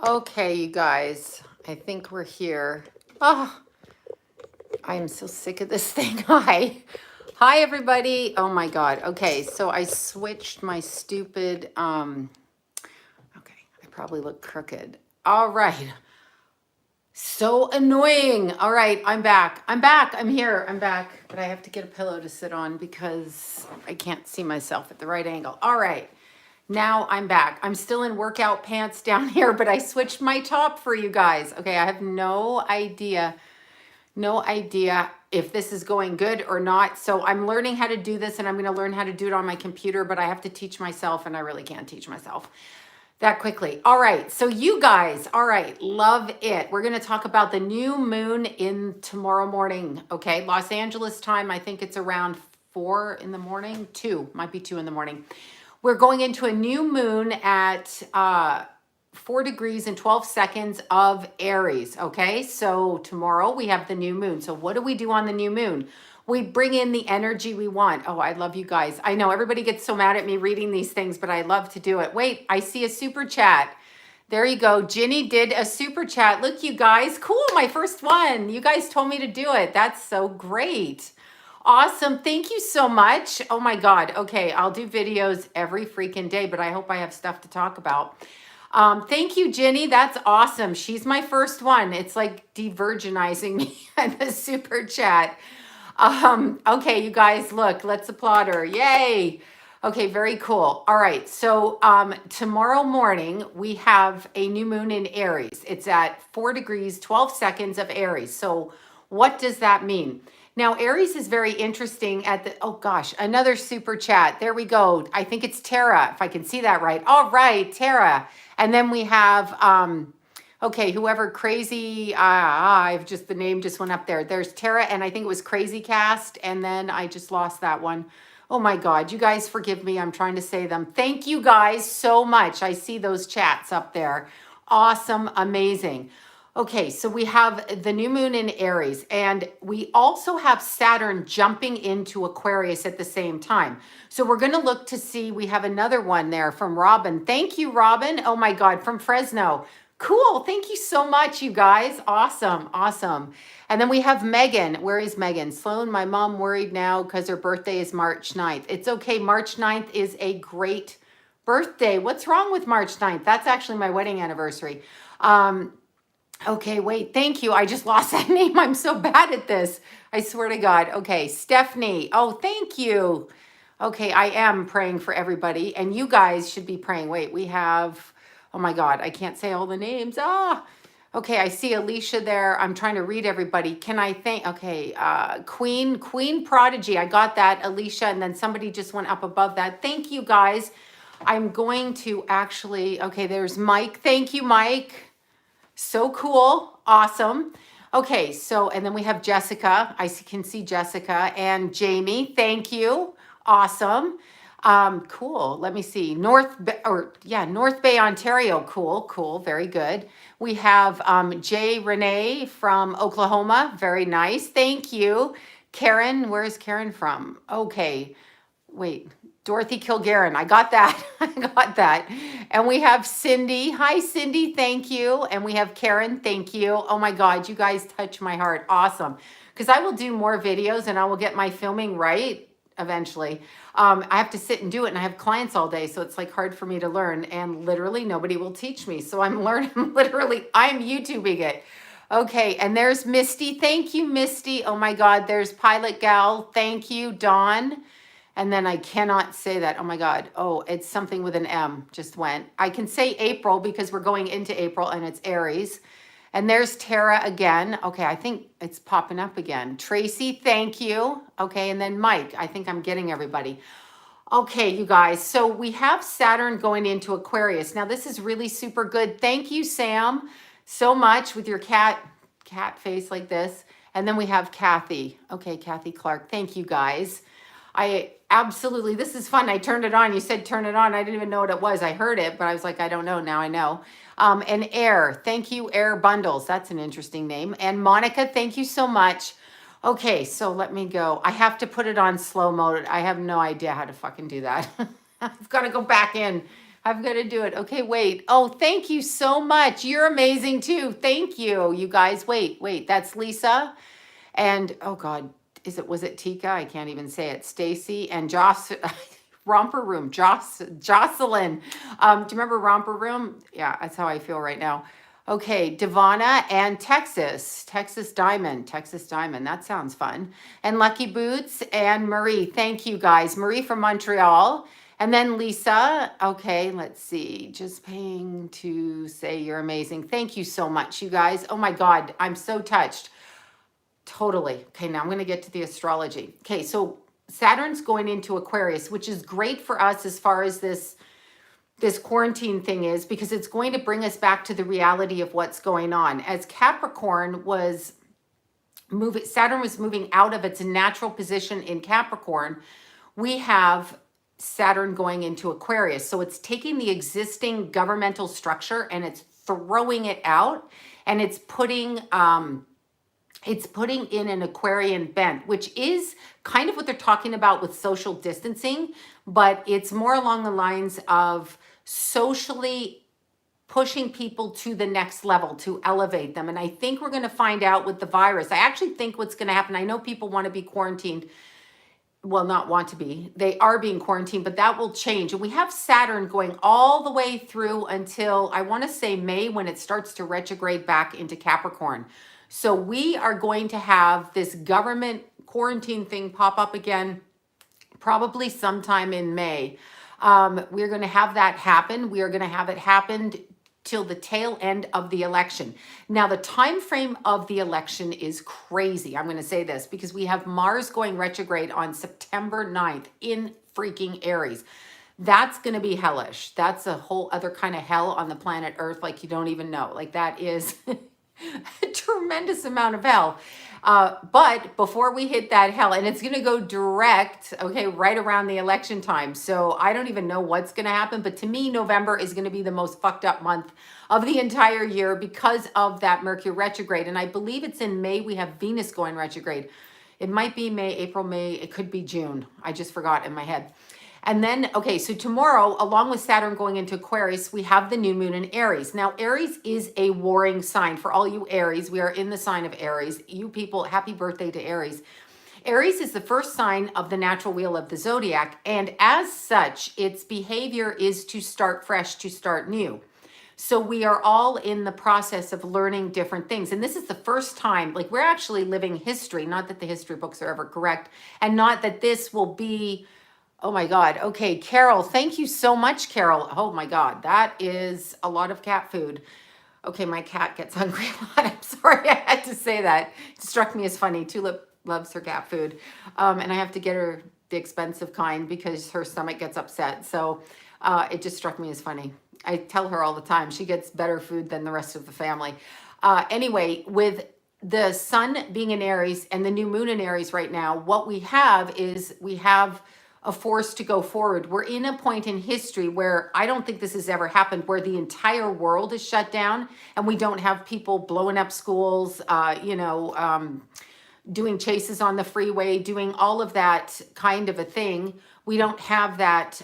Okay, you guys, I think we're here. Oh, I am so sick of this thing. Hi. Hi, everybody. Oh my God. Okay, so I switched my stupid, okay, I probably look crooked. All right. So annoying. All right, I'm back. I'm back. I'm here. I'm back. But I have to get a pillow to sit on because I can't see myself at the right angle. All right. Now I'm back. I'm still in workout pants down here, but I switched my top for you guys. Okay, I have no idea if this is going good or not. So I'm learning how to do this and I'm going to learn how to do it on my computer, but I have to teach myself and I really can't teach myself that quickly. All right, so you guys, all right, love it. We're going to talk about the new moon in tomorrow morning, okay? Los Angeles time, I think it's around 4 in the morning, 2, might be 2 in the morning. We're going into a new moon at 4 degrees and 12 seconds of Aries, okay? So tomorrow we have the new moon. So what do we do on the new moon? We bring in the energy we want. Oh, I love you guys. I know everybody gets so mad at me reading these things, but I love to do it. Wait, I see a super chat. There you go. Ginny did a super chat. Look, you guys. Cool, my first one. You guys told me to do it. That's so great. Awesome. Thank you so much. Oh my God. Okay, I'll do videos every freaking day, but I hope I have stuff to talk about. Thank you, Ginny. That's awesome. She's my first one. It's like de-virginizing me in the super chat. Okay, you guys, look, let's applaud her. Yay. Okay, very cool. All right, so tomorrow morning we have a new moon in Aries. It's at 4 degrees, 12 seconds of Aries. So what does that mean? Now, Aries is very interesting at the, oh gosh, another super chat. There we go. I think it's Tara, if I can see that right. All right, Tara. And then we have, okay, whoever crazy, I've just, the name just went up there. There's Tara, and I think it was Crazy Cast, and then I just lost that one. Oh my God, you guys forgive me. I'm trying to say them. Thank you guys so much. I see those chats up there. Awesome, amazing. Okay, so we have the new moon in Aries, and we also have Saturn jumping into Aquarius at the same time. So we're going to look to see, we have another one there from Robin. Thank you, Robin. Oh my God, from Fresno. Cool. Thank you so much, you guys. Awesome. Awesome. And then we have Megan. Where is Megan? Sloan, my mom worried now because her birthday is March 9th. It's okay. March 9th is a great birthday. What's wrong with March 9th? That's actually my wedding anniversary. Okay, wait, thank you. I just lost that name. I'm so bad at this. I swear to God. Okay, Stephanie. Oh, thank you. Okay, I am praying for everybody, and you guys should be praying. Wait, we have, oh my God, I can't say all the names. Okay, I see Alicia there. I'm trying to read everybody. Can I thank, okay, Queen Prodigy. I got that, Alicia, and then somebody just went up above that. Thank you, guys. I'm going to actually, okay, there's Mike. Thank you, Mike. So cool. Awesome. Okay, so, and then we have Jessica. Can see Jessica and Jamie. Thank you. Awesome. Cool. Let me see. North Bay, Ontario. Cool. Very good. We have Jay Renee from Oklahoma. Very nice. Thank you. Karen, where is Karen from? Okay. Wait, Dorothy Kilgaren. I got that. I got that. And we have Cindy. Hi, Cindy. Thank you. And we have Karen. Thank you. Oh my God, you guys touch my heart. Awesome. Because I will do more videos and I will get my filming right eventually. I have to sit and do it, and I have clients all day, so it's like hard for me to learn. And literally nobody will teach me. So I'm learning. I'm YouTubing it. Okay, and there's Misty. Thank you, Misty. Oh my God, there's Pilot Gal. Thank you, Dawn. And then I cannot say that. Oh my God. Oh, it's something with an M just went. I can say April because we're going into April and it's Aries. And there's Tara again. Okay, I think it's popping up again. Tracy, thank you. Okay, and then Mike. I think I'm getting everybody. Okay, you guys. So we have Saturn going into Aquarius. Now this is really super good. Thank you, Sam, so much with your cat face like this. And then we have Kathy. Okay, Kathy Clark. Thank you, guys. I absolutely, this is fun. I turned it on. You said turn it on. I didn't even know what it was. I heard it, but I was like, I don't know. Now I know. And Air, thank you, Air Bundles. That's an interesting name. And Monica, thank you so much. Okay, so let me go. I have to put it on slow mode. I have no idea how to fucking do that. I've got to go back in. I've got to do it. Okay, wait. Oh, thank you so much. You're amazing too. Thank you, you guys. Wait. That's Lisa. And oh God, was it Tika? I can't even say it. Stacy and Joss, Romper Room, Jocelyn. Do you remember Romper Room? Yeah, that's how I feel right now. Okay, Devana and Texas Diamond. That sounds fun. And Lucky Boots and Marie. Thank you guys. Marie from Montreal. And then Lisa. Okay, let's see. Just paying to say you're amazing. Thank you so much, you guys. Oh my God, I'm so touched. Totally. Okay, now I'm going to get to the astrology. Okay, so Saturn's going into Aquarius, which is great for us as far as this quarantine thing is, because it's going to bring us back to the reality of what's going on. As Capricorn was moving, Saturn was moving out of its natural position in Capricorn. We have Saturn going into Aquarius. So it's taking the existing governmental structure and it's throwing it out, and it's putting in an Aquarian bent, which is kind of what they're talking about with social distancing, but it's more along the lines of socially pushing people to the next level to elevate them. And I think we're going to find out with the virus. I actually think what's going to happen, I know people want to be quarantined. Well, not want to be. They are being quarantined, but that will change. And we have Saturn going all the way through until, I want to say, May, when it starts to retrograde back into Capricorn. So we are going to have this government quarantine thing pop up again, probably sometime in May. We're going to have that happen. We are going to have it happen till the tail end of the election. Now, the time frame of the election is crazy. I'm going to say this because we have Mars going retrograde on September 9th in freaking Aries. That's going to be hellish. That's a whole other kind of hell on the planet Earth, like you don't even know. Like that is a tremendous amount of hell. But before we hit that hell, and it's going to go direct, okay, right around the election time. So I don't even know what's going to happen. But to me, November is going to be the most fucked up month of the entire year because of that Mercury retrograde. And I believe it's in May we have Venus going retrograde. It might be May, April, May. It could be June. I just forgot in my head. And then, okay, so tomorrow, along with Saturn going into Aquarius, we have the new moon in Aries. Now, Aries is a warring sign. For all you Aries, we are in the sign of Aries. You people, happy birthday to Aries. Aries is the first sign of the natural wheel of the zodiac. And as such, its behavior is to start fresh, to start new. So we are all in the process of learning different things. And this is the first time, like we're actually living history, not that the history books are ever correct, and not that this will be... Oh my God. Okay, Carol, thank you so much, Carol. Oh my God, that is a lot of cat food. Okay, my cat gets hungry a lot. I'm sorry I had to say that. It struck me as funny. Tulip loves her cat food. And I have to get her the expensive kind because her stomach gets upset. So it just struck me as funny. I tell her all the time, she gets better food than the rest of the family. Anyway, with the sun being in Aries and the new moon in Aries right now, what we have is we have a force to go forward. We're in a point in history where I don't think this has ever happened, where the entire world is shut down and we don't have people blowing up schools, doing chases on the freeway, doing all of that kind of a thing. We don't have that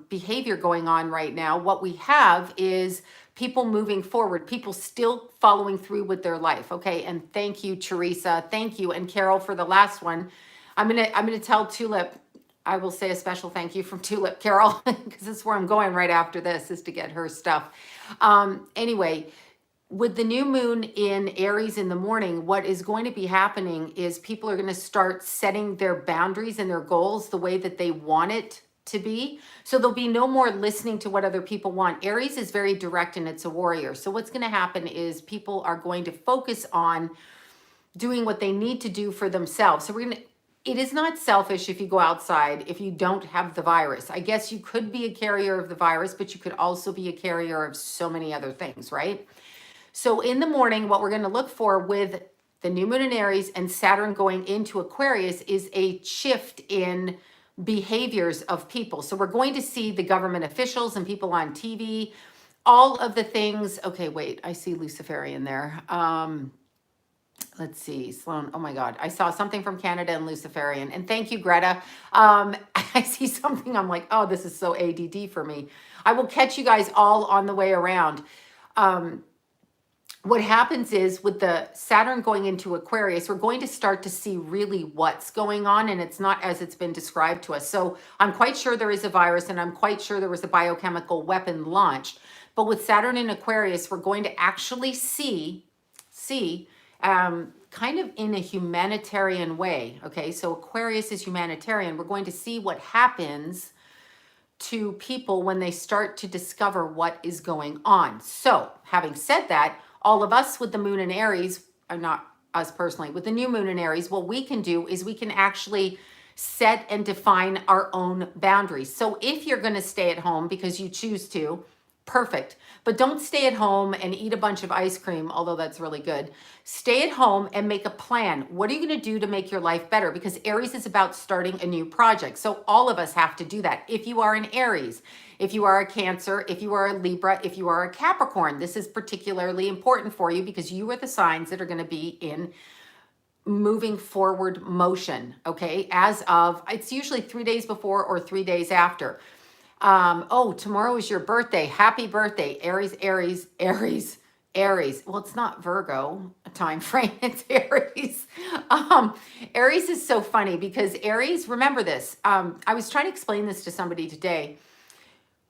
behavior going on right now. What we have is people moving forward, people still following through with their life. Okay, and thank you, Teresa. Thank you, and Carol for the last one. I'm gonna tell Tulip. I will say a special thank you from Tulip, Carol, because that's where I'm going right after this, is to get her stuff. Anyway, with the new moon in Aries in the morning, what is going to be happening is people are going to start setting their boundaries and their goals the way that they want it to be. So there'll be no more listening to what other people want. Aries is very direct and it's a warrior. So what's going to happen is people are going to focus on doing what they need to do for themselves. So it is not selfish if you go outside, if you don't have the virus. I guess you could be a carrier of the virus, but you could also be a carrier of so many other things, right? So in the morning, what we're going to look for with the new moon in Aries and Saturn going into Aquarius is a shift in behaviors of people. So we're going to see the government officials and people on TV, all of the things. Okay, wait, I see Luciferian there. Let's see, Sloan. Oh my God. I saw something from Canada and Luciferian. And thank you, Greta. I see something. I'm like, oh, this is so ADD for me. I will catch you guys all on the way around. What happens is with the Saturn going into Aquarius, we're going to start to see really what's going on, and it's not as it's been described to us. So I'm quite sure there is a virus, and I'm quite sure there was a biochemical weapon launched. But with Saturn in Aquarius, we're going to actually see kind of in a humanitarian way. Okay, so Aquarius is humanitarian. We're going to see what happens to people when they start to discover what is going on. So having said that, all of us with the moon in Aries, not us personally, with the new moon in Aries, what we can do is we can actually set and define our own boundaries. So if you're going to stay at home because you choose to, perfect. But don't stay at home and eat a bunch of ice cream, although that's really good. Stay at home and make a plan. What are you going to do to make your life better? Because Aries is about starting a new project. So all of us have to do that. If you are an Aries, if you are a Cancer, if you are a Libra, if you are a Capricorn, this is particularly important for you because you are the signs that are going to be in moving forward motion. Okay. As of, it's usually 3 days before or 3 days after. Oh, tomorrow is your birthday. Happy birthday, Aries, Aries, Aries, Aries. Well, it's not Virgo time frame, it's Aries. Aries is so funny because Aries, remember this. I was trying to explain this to somebody today.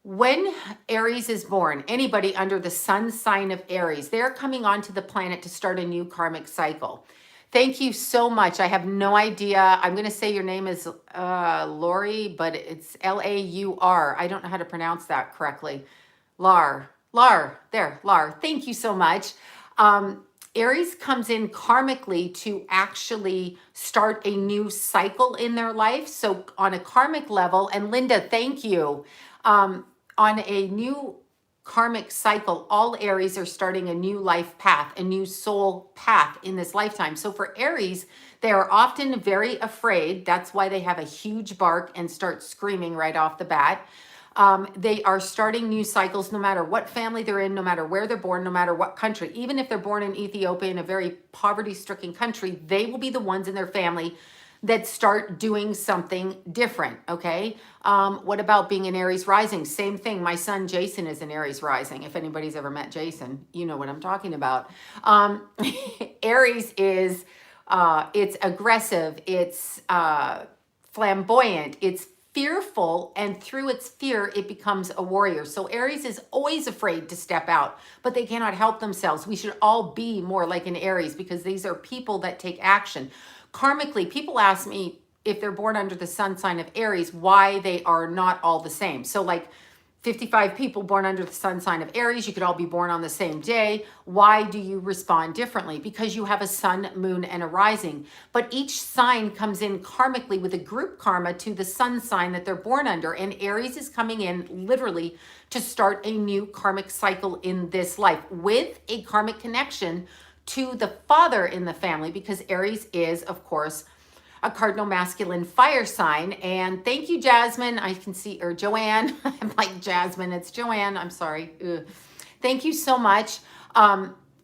When Aries is born, anybody under the sun sign of Aries, they're coming onto the planet to start a new karmic cycle. Thank you so much. I have no idea. I'm going to say your name is Lori, but it's Laur. I don't know how to pronounce that correctly. Lar. Thank you so much. Aries comes in karmically to actually start a new cycle in their life. So on a karmic level, and Linda, thank you. On a new karmic cycle, all Aries are starting a new life path, a new soul path in this lifetime. So for Aries, they are often very afraid. That's why they have a huge bark and start screaming right off the bat. They are starting new cycles no matter what family they're in, no matter where they're born, no matter what country. Even if they're born in Ethiopia, in a very poverty-stricken country, they will be the ones in their family that start doing something different, okay? What about being an Aries rising? Same thing. My son Jason is an Aries rising. If anybody's ever met Jason, you know what I'm talking about. Aries is, it's aggressive, it's flamboyant, it's fearful, and through its fear, it becomes a warrior. So Aries is always afraid to step out, but they cannot help themselves. We should all be more like an Aries because these are people that take action. Karmically, people ask me if they're born under the sun sign of Aries, why they are not all the same. So like 55 people born under the sun sign of Aries, you could all be born on the same day. Why do you respond differently? Because you have a sun, moon, and a rising. But each sign comes in karmically with a group karma to the sun sign that they're born under. And Aries is coming in literally to start a new karmic cycle in this life with a karmic connection to the father in the family, because Aries is, of course, a cardinal masculine fire sign. And thank you, Jasmine. I can see, or Joanne. I'm like Jasmine, it's Joanne. I'm sorry. Ugh. Thank you so much.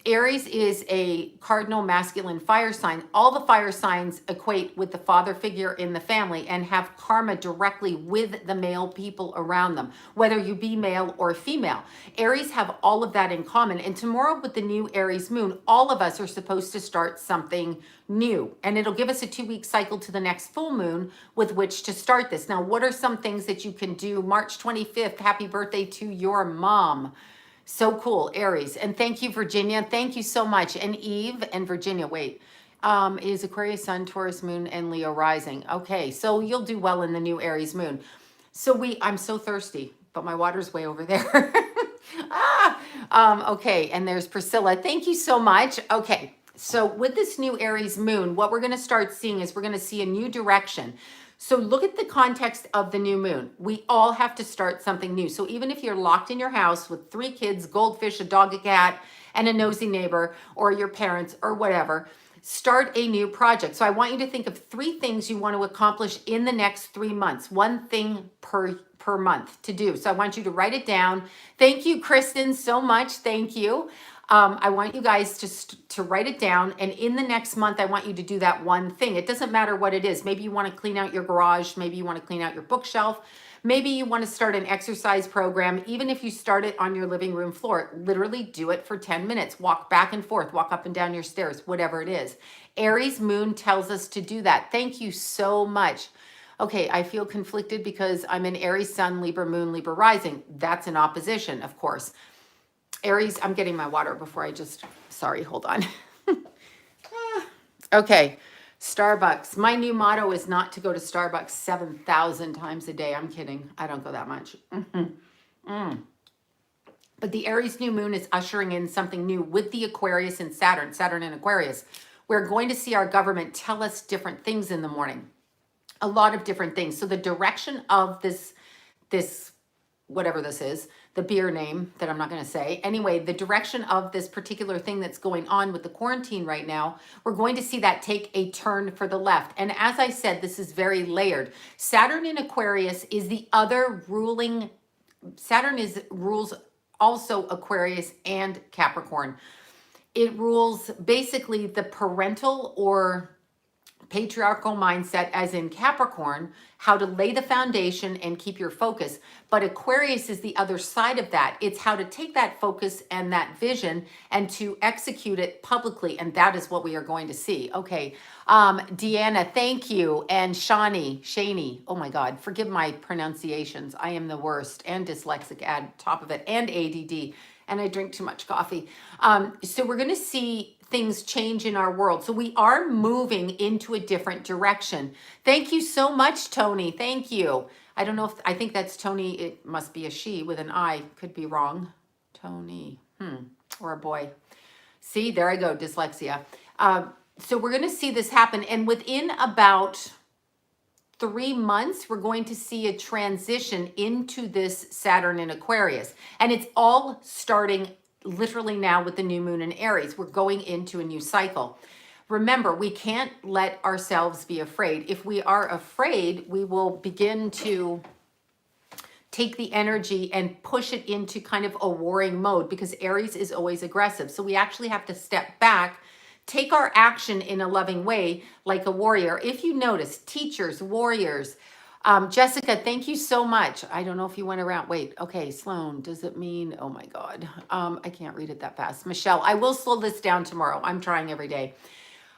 Aries is a cardinal masculine fire sign. All the fire signs equate with the father figure in the family and have karma directly with the male people around them, whether you be male or female. Aries have all of that in common. And tomorrow with the new Aries moon, all of us are supposed to start something new. And it'll give us a 2-week cycle to the next full moon with which to start this. Now, what are some things that you can do? March 25th, happy birthday to your mom. So cool, Aries. And thank you, Virginia. Thank you so much. And Eve and Virginia, wait, is Aquarius, Sun, Taurus, Moon, and Leo rising. Okay, so you'll do well in the new Aries moon. So I'm so thirsty, but my water's way over there. Okay, and there's Priscilla. Thank you so much. Okay, so with this new Aries moon, what we're going to start seeing is we're going to see a new direction. So look at the context of the new moon. We all have to start something new. So even if you're locked in your house with 3 kids, goldfish, a dog, a cat, and a nosy neighbor, or your parents, or whatever, start a new project. So I want you to think of 3 things you want to accomplish in the next 3 months. 1 thing per month to do. So I want you to write it down. Thank you, Kristen, so much. Thank you. I want you guys to write it down. And in the next month, I want you to do that one thing. It doesn't matter what it is. Maybe you want to clean out your garage. Maybe you want to clean out your bookshelf. Maybe you want to start an exercise program. Even if you start it on your living room floor, literally do it for 10 minutes. Walk back and forth, walk up and down your stairs, whatever it is. Aries moon tells us to do that. Thank you so much. Okay, I feel conflicted because I'm an Aries sun, Libra moon, Libra rising. That's an opposition, of course. Aries, I'm getting my water before I just, sorry, hold on. Okay, Starbucks. My new motto is not to go to Starbucks 7,000 times a day. I'm kidding. I don't go that much. But the Aries new moon is ushering in something new with the Aquarius and Saturn and Aquarius. We're going to see our government tell us different things in the morning. A lot of different things. So the direction of this whatever this is, the beer name that I'm not going to say. Anyway, the direction of this particular thing that's going on with the quarantine right now, we're going to see that take a turn for the left. And as I said, this is very layered. Saturn in Aquarius is the other ruling, rules also Aquarius and Capricorn. It rules basically the parental or patriarchal mindset, as in Capricorn, how to lay the foundation and keep your focus. But Aquarius is the other side of that. It's how to take that focus and that vision and to execute it publicly. And that is what we are going to see. Okay. Deanna, thank you. And Shani, oh my God, forgive my pronunciations. I am the worst, and dyslexic add top of it, and ADD. And I drink too much coffee. So we're going to see things change in our world. So we are moving into a different direction. Thank you so much, Tony. Thank you. I don't know if, I think that's Tony. It must be a she with an I. Could be wrong. Tony, or a boy. See, there I go, dyslexia. So we're going to see this happen. And within about 3 months, we're going to see a transition into this Saturn in Aquarius. And it's all starting literally now with the new moon in Aries. We're going into a new cycle. Remember, we can't let ourselves be afraid. If we are afraid, we will begin to take the energy and push it into kind of a warring mode, because Aries is always aggressive. So we actually have to step back, take our action in a loving way, like a warrior. If you notice, teachers, warriors, Jessica, thank you so much. I don't know if you went around. Wait, okay, Sloan, does it mean, oh my God, I can't read it that fast. Michelle, I will slow this down tomorrow. I'm trying every day.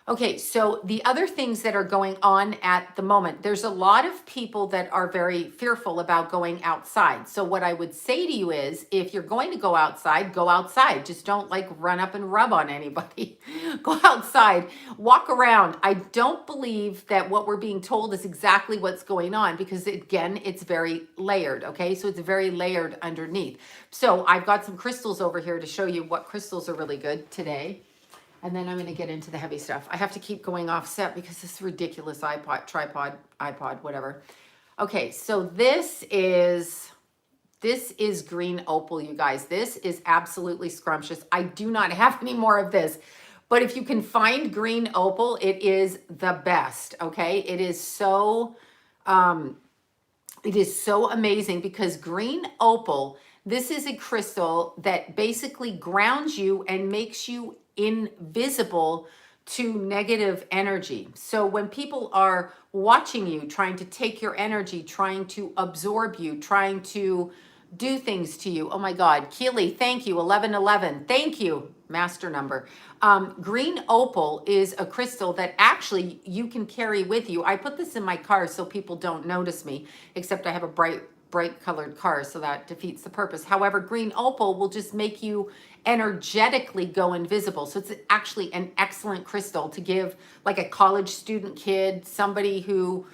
Okay, so the other things that are going on at the moment, there's a lot of people that are very fearful about going outside. So what I would say to you is, if you're going to go outside, go outside. Just don't like run up and rub on anybody. Go outside, walk around. I don't believe that what we're being told is exactly what's going on, because again, it's very layered, okay? So it's very layered underneath. So I've got some crystals over here to show you what crystals are really good today. And then I'm going to get into the heavy stuff. I have to keep going offset because this ridiculous iPod, whatever. Okay, so this is green opal, you guys. This is absolutely scrumptious. I do not have any more of this, but if you can find green opal, it is the best. Okay, it is so amazing, because green opal, this is a crystal that basically grounds you and makes you invisible to negative energy. So when people are watching you, trying to take your energy, trying to absorb you, trying to do things to you. Oh my God. Keely, thank you. 1111. Thank you. Master number. Green opal is a crystal that actually you can carry with you. I put this in my car so people don't notice me, except I have a bright colored car, so that defeats the purpose. However, green opal will just make you energetically go invisible. So it's actually an excellent crystal to give like a college student kid, somebody who,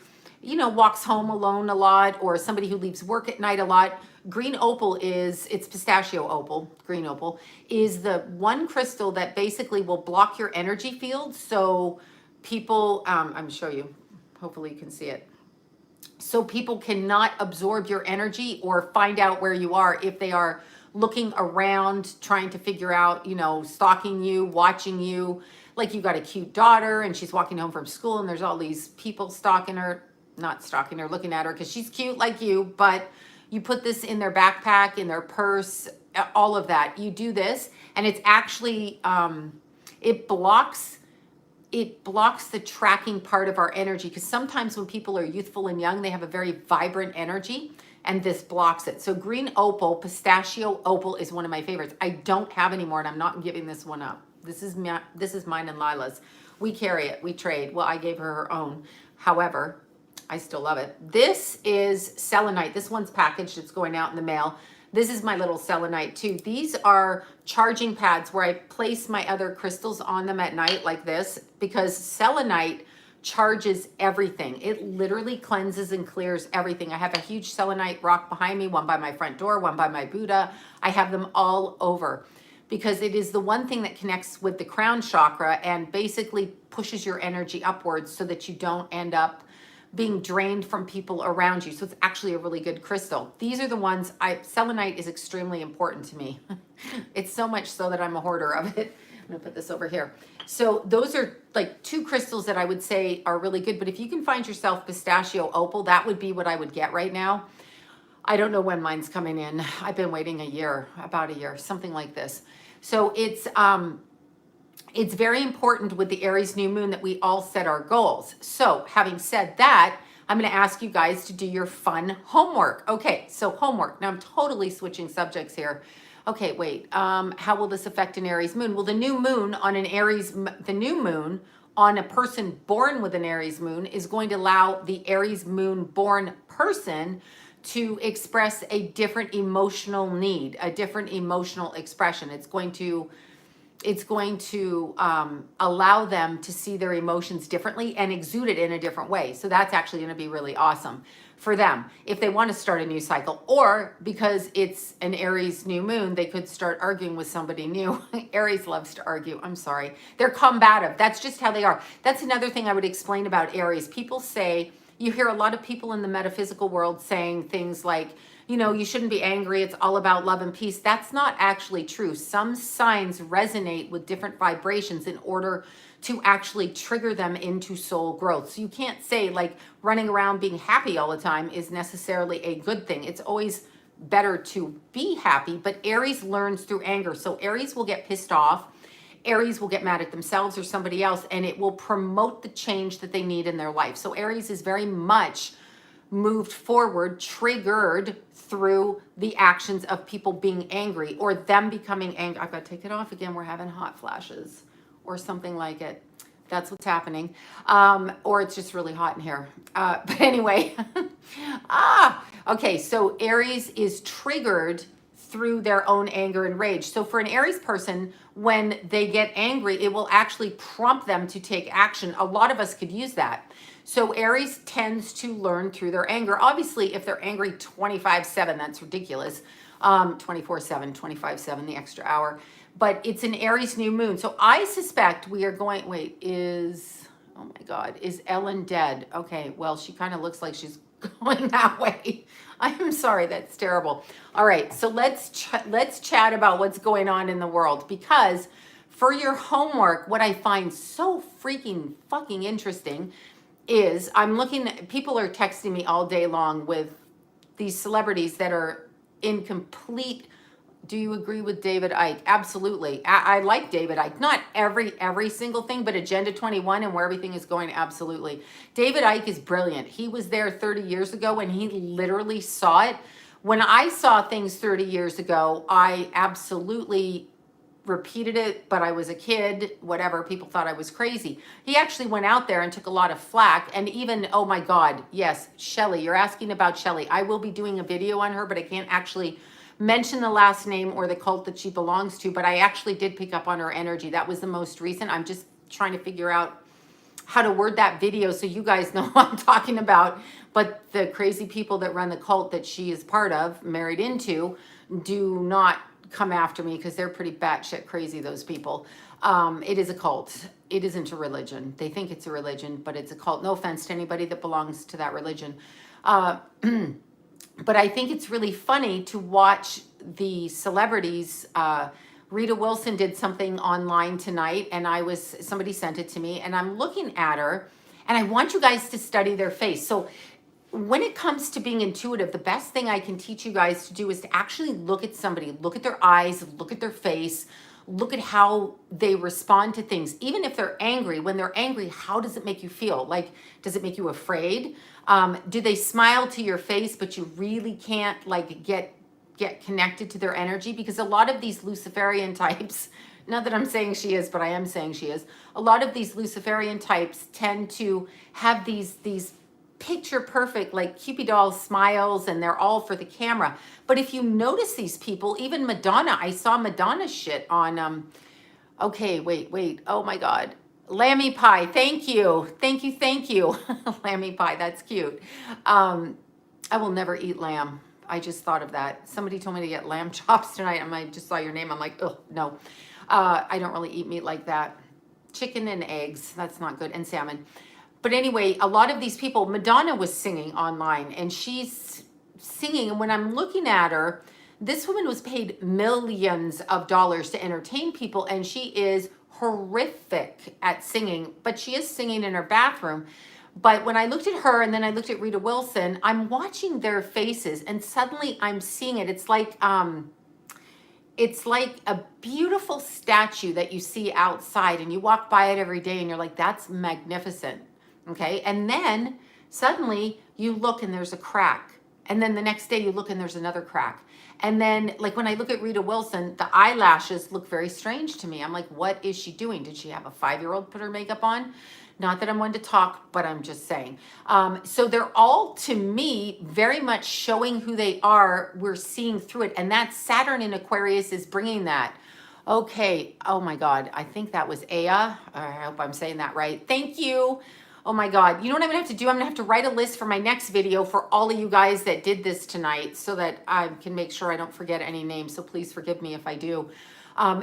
you know, walks home alone a lot, or somebody who leaves work at night a lot. Green opal it's pistachio opal. Green opal is the one crystal that basically will block your energy field. So people, I'm gonna show you, hopefully you can see it. So people cannot absorb your energy or find out where you are if they are looking around, trying to figure out, you know, stalking you, watching you. Like you got a cute daughter and she's walking home from school and there's all these people stalking her, not stalking her, looking at her because she's cute like you, but you put this in their backpack, in their purse, all of that. You do this, and it's actually, it blocks the tracking part of our energy, because sometimes when people are youthful and young, they have a very vibrant energy, and this blocks it. So green opal, pistachio opal, is one of my favorites. I don't have anymore, and I'm not giving this one up. This is mine and Lila's. We carry it, we trade. Well, I gave her her own. However, I still love it. This is selenite. This one's packaged. It's going out in the mail. This is my little selenite too. These are charging pads where I place my other crystals on them at night like this, because selenite charges everything. It literally cleanses and clears everything. I have a huge selenite rock behind me, one by my front door, one by my Buddha. I have them all over, because it is the one thing that connects with the crown chakra and basically pushes your energy upwards so that you don't end up being drained from people around you. So it's actually a really good crystal. These are the ones selenite is extremely important to me. It's so much so that I'm a hoarder of it. I'm gonna put this over here. So those are like two crystals that I would say are really good. But if you can find yourself pistachio opal, that would be what I would get right now. I don't know when mine's coming in. I've been waiting a year, about a year, something like this. So it's very important with the Aries new moon that we all set our goals. So having said that, I'm going to ask you guys to do your fun homework. Okay, so homework. Now I'm totally switching subjects here. Okay, wait. How will this affect an Aries moon? Well, the new moon on a person born with an Aries moon is going to allow the Aries moon born person to express a different emotional need, a different emotional expression. It's going to allow them to see their emotions differently and exude it in a different way. So that's actually going to be really awesome for them if they want to start a new cycle, or because it's an Aries new moon, they could start arguing with somebody new. Aries loves to argue. I'm sorry. They're combative. That's just how they are. That's another thing I would explain about Aries. People say, you hear a lot of people in the metaphysical world saying things like, you know, you shouldn't be angry. It's all about love and peace. That's not actually true. Some signs resonate with different vibrations in order to actually trigger them into soul growth. So you can't say like running around being happy all the time is necessarily a good thing. It's always better to be happy, but Aries learns through anger. So Aries will get pissed off. Aries will get mad at themselves or somebody else, and it will promote the change that they need in their life. So Aries is very much moved forward, triggered through the actions of people being angry or them becoming angry. I've got to take it off again. We're having hot flashes or something like it. That's what's happening. Or it's just really hot in here. But anyway, okay. So Aries is triggered through their own anger and rage. So for an Aries person, when they get angry, it will actually prompt them to take action. A lot of us could use that. So Aries tends to learn through their anger. Obviously, if they're angry 24/7, that's ridiculous. 24/7, 25/7, the extra hour. But it's an Aries new moon. So I suspect we are going, oh my God, is Ellen dead? Okay, well, she kind of looks like she's going that way. I'm sorry, that's terrible. All right, so let's chat about what's going on in the world, because for your homework, what I find so freaking fucking interesting is people are texting me all day long with these celebrities that are in complete, do you agree with David Icke? Absolutely. I like David Icke. Not every single thing, but Agenda 21 and where everything is going, absolutely. David Icke is brilliant. He was there 30 years ago and he literally saw it. When I saw things 30 years ago, I absolutely repeated it, but I was a kid, whatever, people thought I was crazy. He actually went out there and took a lot of flack, and even, oh my God, yes, Shelly, you're asking about Shelly. I will be doing a video on her, but I can't actually mention the last name or the cult that she belongs to, but I actually did pick up on her energy. That was the most recent. I'm just trying to figure out how to word that video so you guys know what I'm talking about. But the crazy people that run the cult that she is part of, married into, do not come after me, because they're pretty batshit crazy, those people. It is a cult. It isn't a religion. They think it's a religion, but it's a cult. No offense to anybody that belongs to that religion. But I think it's really funny to watch the celebrities. Rita Wilson did something online tonight, and somebody sent it to me, and I'm looking at her, and I want you guys to study their face. So when it comes to being intuitive, the best thing I can teach you guys to do is to actually look at somebody, look at their eyes, look at their face, look at how they respond to things. Even if they're angry, when they're angry, how does it make you feel? Like, does it make you afraid? Do they smile to your face, but you really can't like get connected to their energy? Because a lot of these Luciferian types, not that I'm saying she is, but I am saying she is, a lot of these Luciferian types tend to have these picture perfect like Cupid doll smiles, and they're all for the camera. But if you notice these people, even Madonna, I saw Madonna shit on okay, wait, oh my god, lammy pie, thank you, thank you. Lammy pie, that's cute. I will never eat lamb. I just thought of that. Somebody told me to get lamb chops tonight, and I just saw your name, I'm like, oh no. I don't really eat meat like that. Chicken and eggs, that's not good, and salmon. But anyway, a lot of these people, Madonna was singing online, and she's singing, and when I'm looking at her, this woman was paid millions of dollars to entertain people, and she is horrific at singing, but she is singing in her bathroom. But when I looked at her and then I looked at Rita Wilson, I'm watching their faces, and suddenly I'm seeing it. It's like a beautiful statue that you see outside, and you walk by it every day and you're like, that's magnificent. Okay. And then suddenly you look and there's a crack. And then the next day you look and there's another crack. And then like when I look at Rita Wilson, the eyelashes look very strange to me. I'm like, what is she doing? Did she have a 5-year-old put her makeup on? Not that I'm one to talk, but I'm just saying. So they're all, to me, very much showing who they are. We're seeing through it. And that Saturn in Aquarius is bringing that. Okay. Oh my God. I think that was Aya. I hope I'm saying that right. Thank you. Oh my God. You know what I'm gonna have to do? I'm gonna have to write a list for my next video for all of you guys that did this tonight, so that I can make sure I don't forget any names. So please forgive me if I do.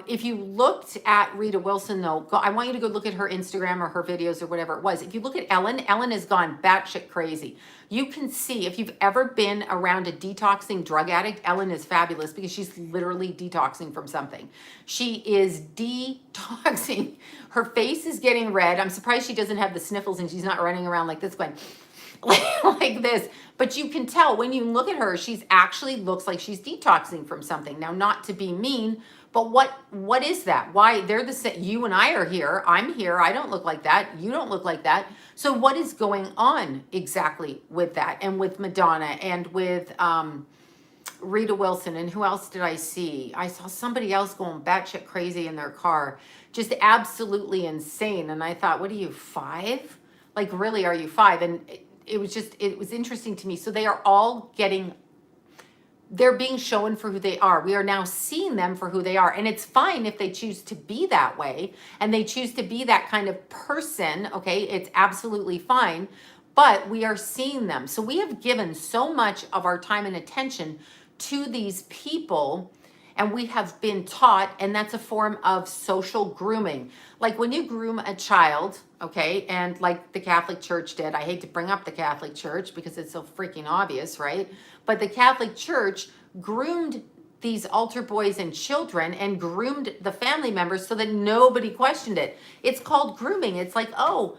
If you looked at Rita Wilson, though, I want you to go look at her Instagram or her videos or whatever it was. If you look at Ellen has gone batshit crazy. You can see, if you've ever been around a detoxing drug addict, Ellen is fabulous because she's literally detoxing from something. She is detoxing. Her face is getting red. I'm surprised she doesn't have the sniffles and she's not running around like this going like this. But you can tell when you look at her, she's actually looks like she's detoxing from something. Now, not to be mean, but what is that? Why they're the same? You and I are here. I'm here. I don't look like that. You don't look like that. So what is going on exactly with that? And with Madonna and with Rita Wilson, and who else did I see? I saw somebody else going batshit crazy in their car, just absolutely insane. And I thought, what are you, 5? Like, really, are you 5? And it was interesting to me. So they are all they're being shown for who they are. We are now seeing them for who they are. And it's fine if they choose to be that way and they choose to be that kind of person. Okay. It's absolutely fine, but we are seeing them. So we have given so much of our time and attention to these people, and we have been taught, and that's a form of social grooming. Like when you groom a child, okay, and like the Catholic Church did, I hate to bring up the Catholic Church because it's so freaking obvious, right? But the Catholic Church groomed these altar boys and children and groomed the family members so that nobody questioned it. It's called grooming. It's like, oh,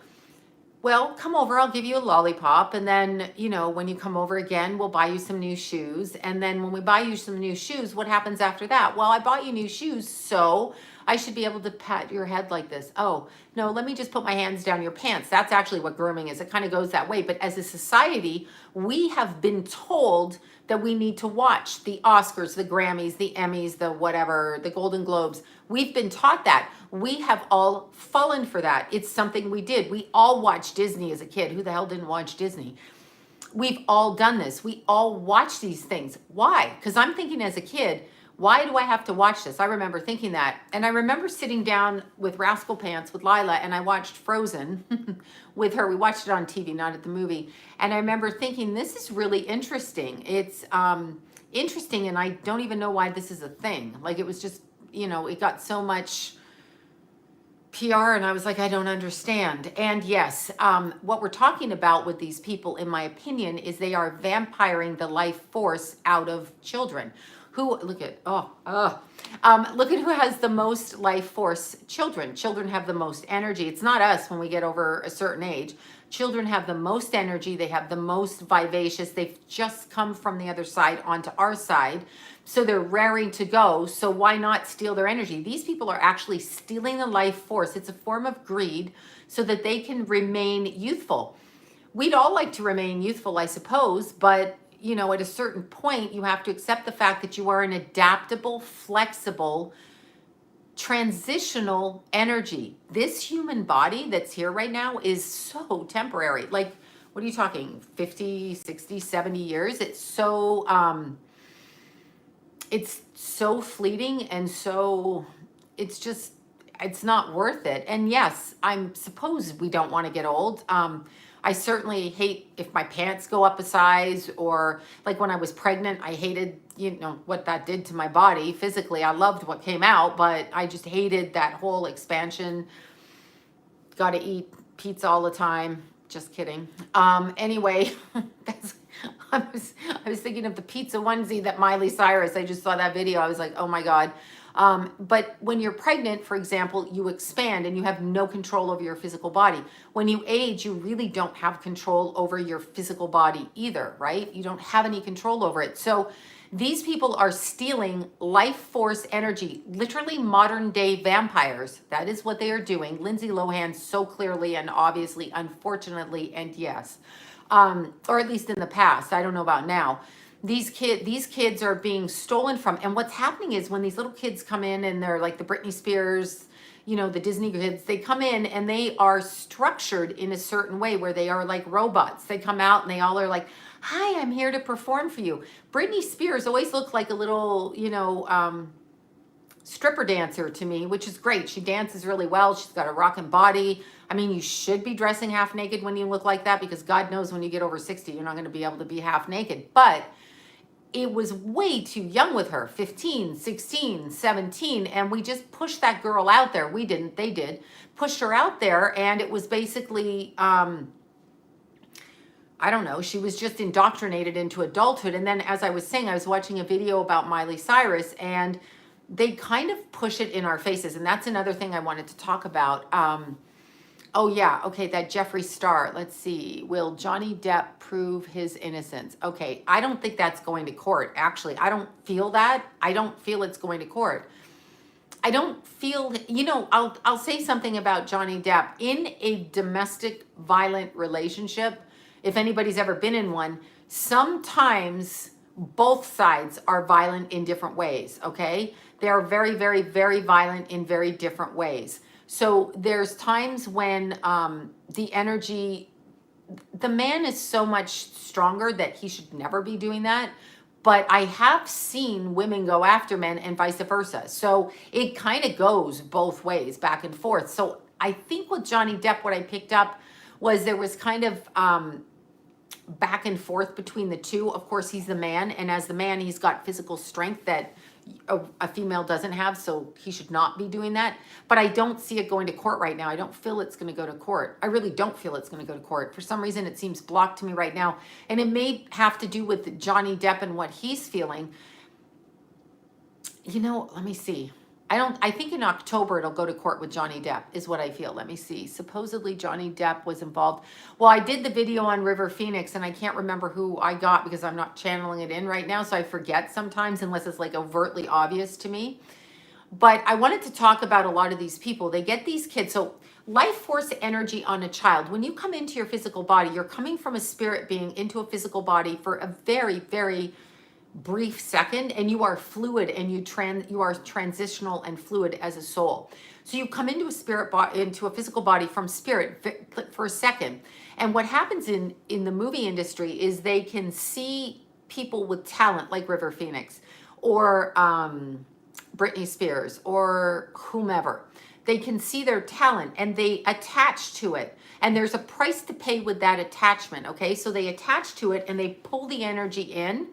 well, come over, I'll give you a lollipop. And then, when you come over again, we'll buy you some new shoes. And then when we buy you some new shoes, what happens after that? Well, I bought you new shoes, so I should be able to pat your head like this. Oh, no, let me just put my hands down your pants. That's actually what grooming is. It kind of goes that way. But as a society, we have been told that we need to watch the Oscars, the Grammys, the Emmys, the whatever, the Golden Globes. We've been taught that. We have all fallen for that. It's something we did. We all watched Disney as a kid. Who the hell didn't watch Disney? We've all done this. We all watch these things. Why? Because I'm thinking as a kid, why do I have to watch this? I remember thinking that. And I remember sitting down with Rascal Pants with Lila, and I watched Frozen with her. We watched it on TV, not at the movie. And I remember thinking, this is really interesting. It's interesting, and I don't even know why this is a thing. Like, it was just, it got so much PR, and I was like, I don't understand. And yes, what we're talking about with these people, in my opinion, is they are vampiring the life force out of children. Who, look at, look at who has the most life force. Children. Children have the most energy. It's not us when we get over a certain age. Children have the most energy. They have the most vivacious. They've just come from the other side onto our side. So they're raring to go. So why not steal their energy? These people are actually stealing the life force. It's a form of greed so that they can remain youthful. We'd all like to remain youthful, I suppose, but you know, at a certain point, you have to accept the fact that you are an adaptable, flexible, transitional energy. This human body that's here right now is so temporary. Like, what are you talking? 50, 60, 70 years? It's so fleeting, and so it's just, it's not worth it. And yes, I suppose we don't want to get old. I certainly hate if my pants go up a size, or like when I was pregnant, I hated, you know, what that did to my body physically. I loved what came out, but I just hated that whole expansion. Got to eat pizza all the time. Just kidding. Anyway, I was thinking of the pizza onesie that Miley Cyrus, I just saw that video. I was like, oh my God. But when you're pregnant, for example, you expand and you have no control over your physical body. When you age, you really don't have control over your physical body either, right? You don't have any control over it. So these people are stealing life force energy, literally modern day vampires. That is what they are doing. Lindsay Lohan so clearly and obviously, unfortunately, and yes, or at least in the past. I don't know about now. These kids are being stolen from. And what's happening is when these little kids come in and they're like the Britney Spears, you know, the Disney kids, they come in and they are structured in a certain way where they are like robots. They come out and they all are like, hi, I'm here to perform for you. Britney Spears always looked like a little, you know, stripper dancer to me, which is great. She dances really well. She's got a rockin' body. I mean, you should be dressing half naked when you look like that, because God knows when you get over 60, you're not going to be able to be half naked. But it was way too young with her, 15, 16, 17. And we just pushed that girl out there. We didn't, they did. Pushed her out there. And it was basically, I don't know, she was just indoctrinated into adulthood. And then, as I was saying, I was watching a video about Miley Cyrus, and they kind of push it in our faces. And that's another thing I wanted to talk about. Oh yeah, okay, that Jeffree Star. Let's see. Will Johnny Depp prove his innocence? Okay, I don't think that's going to court. Actually, I don't feel that. I don't feel it's going to court. I don't feel, you know, I'll say something about Johnny Depp. In a domestic violent relationship, if anybody's ever been in one, sometimes both sides are violent in different ways, okay? They are very, very, very violent in very different ways. So there's times when the energy, the man is so much stronger that he should never be doing that. But I have seen women go after men and vice versa. So it kind of goes both ways, back and forth. So I think with Johnny Depp, what I picked up was there was kind of back and forth between the two. Of course, he's the man. And as the man, he's got physical strength that a female doesn't have, so he should not be doing that. But I don't see it going to court right now. I don't feel it's going to go to court. I really don't feel it's going to go to court. For some reason, it seems blocked to me right now. And it may have to do with Johnny Depp and what he's feeling. You know, let me see. I think in October it'll go to court with Johnny Depp, is what I feel. Let me see. Supposedly Johnny Depp was involved. Well, I did the video on River Phoenix, and I can't remember who I got because I'm not channeling it in right now, so I forget sometimes unless it's like overtly obvious to me. But I wanted to talk about a lot of these people. They get these kids. So life force energy on a child. When you come into your physical body, you're coming from a spirit being into a physical body for a very, very brief second, and you are fluid, and you are transitional and fluid as a soul. So you come into a spirit body, into a physical body from spirit for a second. And what happens in the movie industry is they can see people with talent like River Phoenix or Britney Spears or whomever. They can see their talent and they attach to it. And there's a price to pay with that attachment, okay? So they attach to it and they pull the energy in.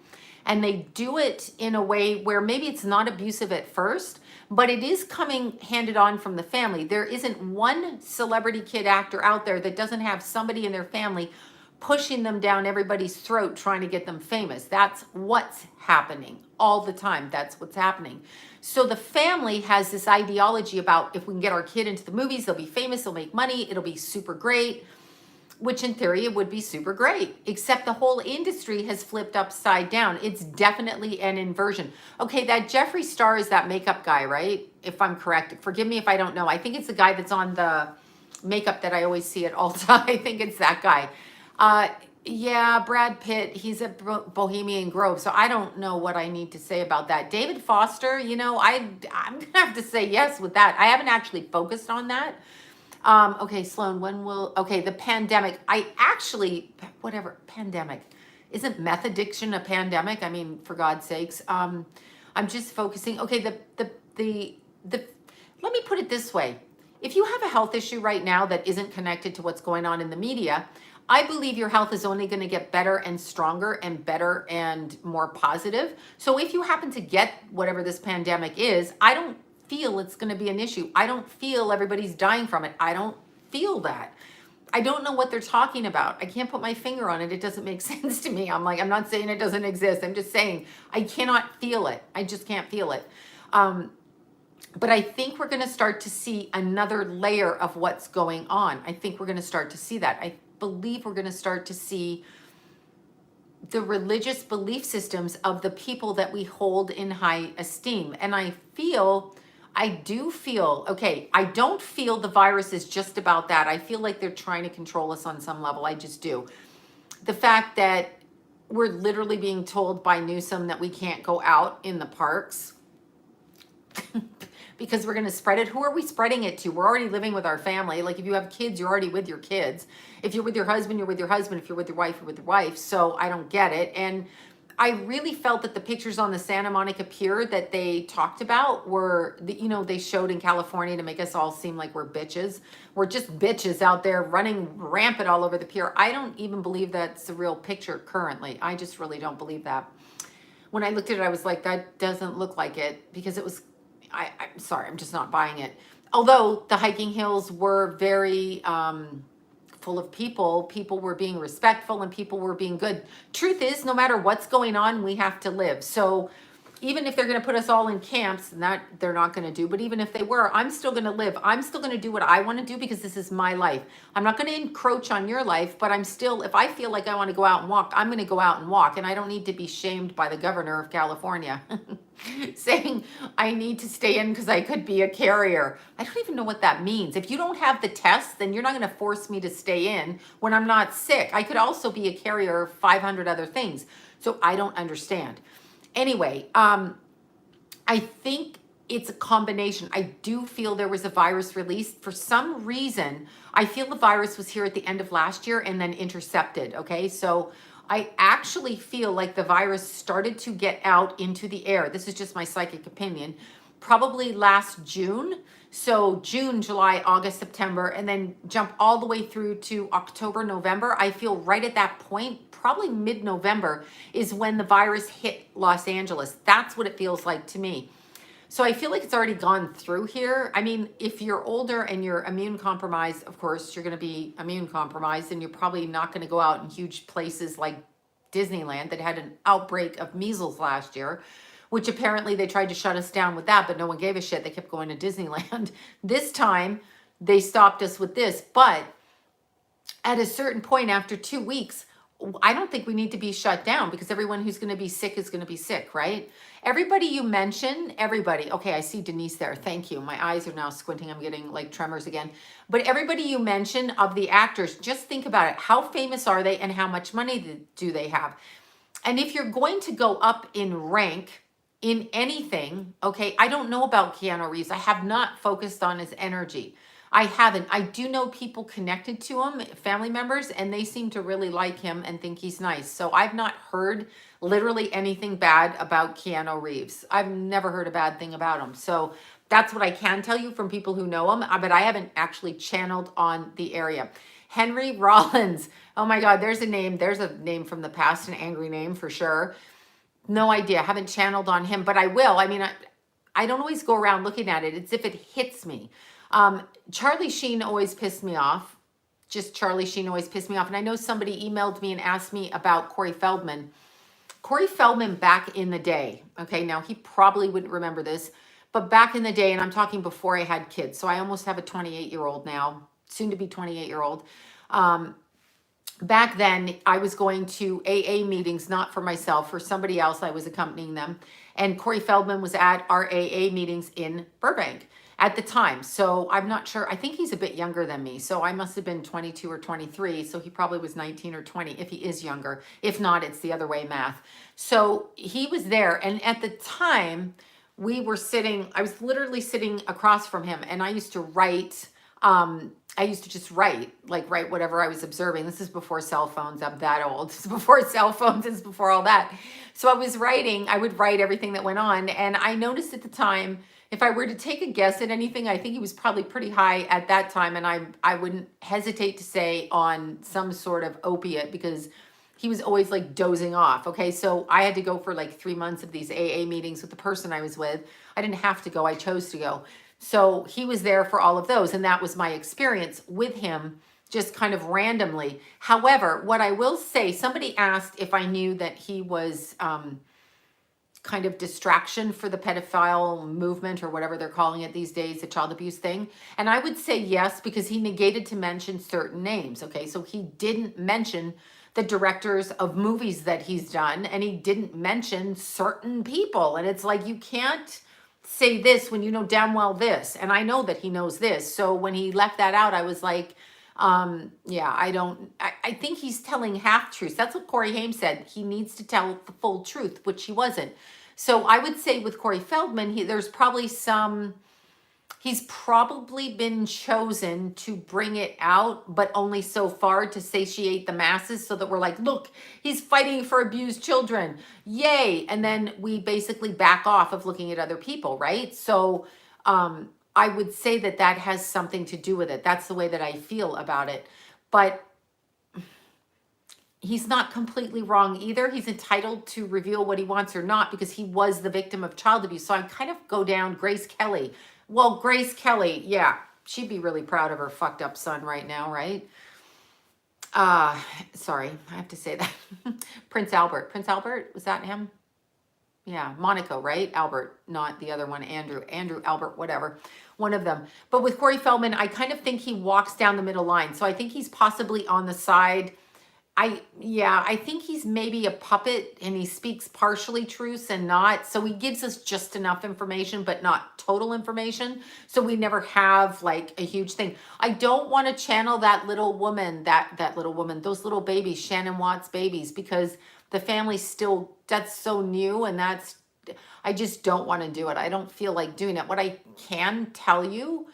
And they do it in a way where maybe it's not abusive at first, but it is coming handed on from the family. There isn't one celebrity kid actor out there that doesn't have somebody in their family pushing them down everybody's throat trying to get them famous. That's what's happening all the time. That's what's happening. So the family has this ideology about if we can get our kid into the movies, they'll be famous, they'll make money, it'll be super great, which in theory it would be super great, except the whole industry has flipped upside down. It's definitely an inversion. Okay, that Jeffree Star is that makeup guy, right? If I'm correct. Forgive me if I don't know. I think it's the guy that's on the makeup that I always see at Ulta. I think it's that guy. Yeah, Brad Pitt, he's at Bohemian Grove, so I don't know what I need to say about that. David Foster, you know, I'm gonna have to say yes with that. I haven't actually focused on that. Okay, Sloan, okay, the pandemic. I actually, whatever, pandemic. Isn't meth addiction a pandemic? I mean, for God's sakes. I'm just focusing, okay, let me put it this way. If you have a health issue right now that isn't connected to what's going on in the media, I believe your health is only going to get better and stronger and better and more positive. So if you happen to get whatever this pandemic is, I don't feel it's going to be an issue. I don't feel everybody's dying from it. I don't feel that. I don't know what they're talking about. I can't put my finger on it. It doesn't make sense to me. I'm not saying it doesn't exist. I'm just saying I cannot feel it. I just can't feel it. But I think we're going to start to see another layer of what's going on. I think we're going to start to see that. I believe we're going to start to see the religious belief systems of the people that we hold in high esteem. And I do feel, okay, I don't feel the virus is just about that. I feel like they're trying to control us on some level. I just do. The fact that we're literally being told by Newsom that we can't go out in the parks because we're going to spread it. Who are we spreading it to? We're already living with our family. Like if you have kids, you're already with your kids. If you're with your husband, you're with your husband. If you're with your wife, you're with your wife. So I don't get it. And I really felt that the pictures on the Santa Monica Pier that they talked about were, they showed in California to make us all seem like we're bitches. We're just bitches out there running rampant all over the pier. I don't even believe that's a real picture currently. I just really don't believe that. When I looked at it, I was like, that doesn't look like it, because it was, I'm sorry, I'm just not buying it. Although the hiking hills were very full of people were being respectful and people were being good. Truth is, no matter what's going on, we have to live. So even if they're going to put us all in camps, and that they're not going to do, but even if they were, I'm still going to live. I'm still going to do what I want to do because this is my life. I'm not going to encroach on your life, but I'm still, if I feel like I want to go out and walk, I'm going to go out and walk. And I don't need to be shamed by the governor of California saying I need to stay in because I could be a carrier. I don't even know what that means. If you don't have the test, then you're not going to force me to stay in when I'm not sick. I could also be a carrier of 500 other things. So I don't understand. Anyway, I think it's a combination. I do feel there was a virus released. For some reason, I feel the virus was here at the end of last year and then intercepted, okay? So I actually feel like the virus started to get out into the air. This is just my psychic opinion. Probably last June. So June, July, August, September, and then jump all the way through to October, November. I feel right at that point, probably mid-November, is when the virus hit Los Angeles. That's what it feels like to me. So I feel like it's already gone through here. I mean, if you're older and you're immune compromised, of course, you're going to be immune compromised, and you're probably not going to go out in huge places like Disneyland that had an outbreak of measles last year, which apparently they tried to shut us down with that, but no one gave a shit. They kept going to Disneyland. This time, they stopped us with this. But at a certain point, after 2 weeks, I don't think we need to be shut down because everyone who's going to be sick is going to be sick, right? Everybody you mention, everybody. Okay, I see Denise there. Thank you. My eyes are now squinting. I'm getting like tremors again. But everybody you mention of the actors, just think about it. How famous are they and how much money do they have? And if you're going to go up in rank in anything, okay, I don't know about Keanu Reeves. I have not focused on his energy. I haven't. I do know people connected to him, family members, and they seem to really like him and think he's nice. So I've not heard literally anything bad about Keanu Reeves. I've never heard a bad thing about him. So that's what I can tell you from people who know him, but I haven't actually channeled on the area. Henry Rollins. Oh my God, there's a name. There's a name from the past, an angry name for sure. No idea. I haven't channeled on him, but I will. I mean, I don't always go around looking at it. It's if it hits me. Charlie Sheen always pissed me off. Just Charlie Sheen always pissed me off. And I know somebody emailed me and asked me about Corey Feldman. Corey Feldman back in the day, okay, now he probably wouldn't remember this, but back in the day, and I'm talking before I had kids, so I almost have a 28-year-old now, soon to be 28-year-old. Back then, I was going to AA meetings, not for myself, for somebody else. I was accompanying them. And Corey Feldman was at our AA meetings in Burbank at the time. So I'm not sure. I think he's a bit younger than me. So I must have been 22 or 23. So he probably was 19 or 20 if he is younger. If not, it's the other way math. So he was there. And at the time, we were sitting, I was literally sitting across from him, and I used to write. I used to just write whatever I was observing. This is before cell phones. I'm that old. This is before cell phones. This is before all that. So I was writing, I would write everything that went on. And I noticed at the time, if I were to take a guess at anything, I think he was probably pretty high at that time. And I wouldn't hesitate to say on some sort of opiate, because he was always like dozing off. Okay. So I had to go for like 3 months of these AA meetings with the person I was with. I didn't have to go. I chose to go. So he was there for all of those. And that was my experience with him, just kind of randomly. However, what I will say, somebody asked if I knew that he was kind of distraction for the pedophile movement, or whatever they're calling it these days, the child abuse thing. And I would say yes, because he negated to mention certain names. Okay. So he didn't mention the directors of movies that he's done, and he didn't mention certain people. And it's like, you can't say this when you know damn well this. And I know that he knows this. So when he left that out, I was like, yeah, I think he's telling half truths. That's what Corey Haim said. He needs to tell the full truth, which he wasn't. So I would say with Corey Feldman, there's probably he's probably been chosen to bring it out, but only so far to satiate the masses, so that we're like, look, he's fighting for abused children. Yay. And then we basically back off of looking at other people, right? So I would say that that has something to do with it. That's the way that I feel about it. But he's not completely wrong either. He's entitled to reveal what he wants or not, because he was the victim of child abuse. So I kind of go down Grace Kelly. Well, Grace Kelly, yeah, she'd be really proud of her fucked up son right now, right? Sorry, I have to say that. Prince Albert, was that him? Yeah, Monaco, right? Albert, not the other one, Andrew, Albert, whatever, one of them. But with Corey Feldman, I kind of think he walks down the middle line. So I think he's possibly on the side. I think he's maybe a puppet, and he speaks partially truths and not. So he gives us just enough information, but not total information. So we never have like a huge thing. I don't want to channel that little woman, those little babies, Shannon Watts babies, because the family's still, that's so new, and I just don't want to do it. I don't feel like doing it. What I can tell you,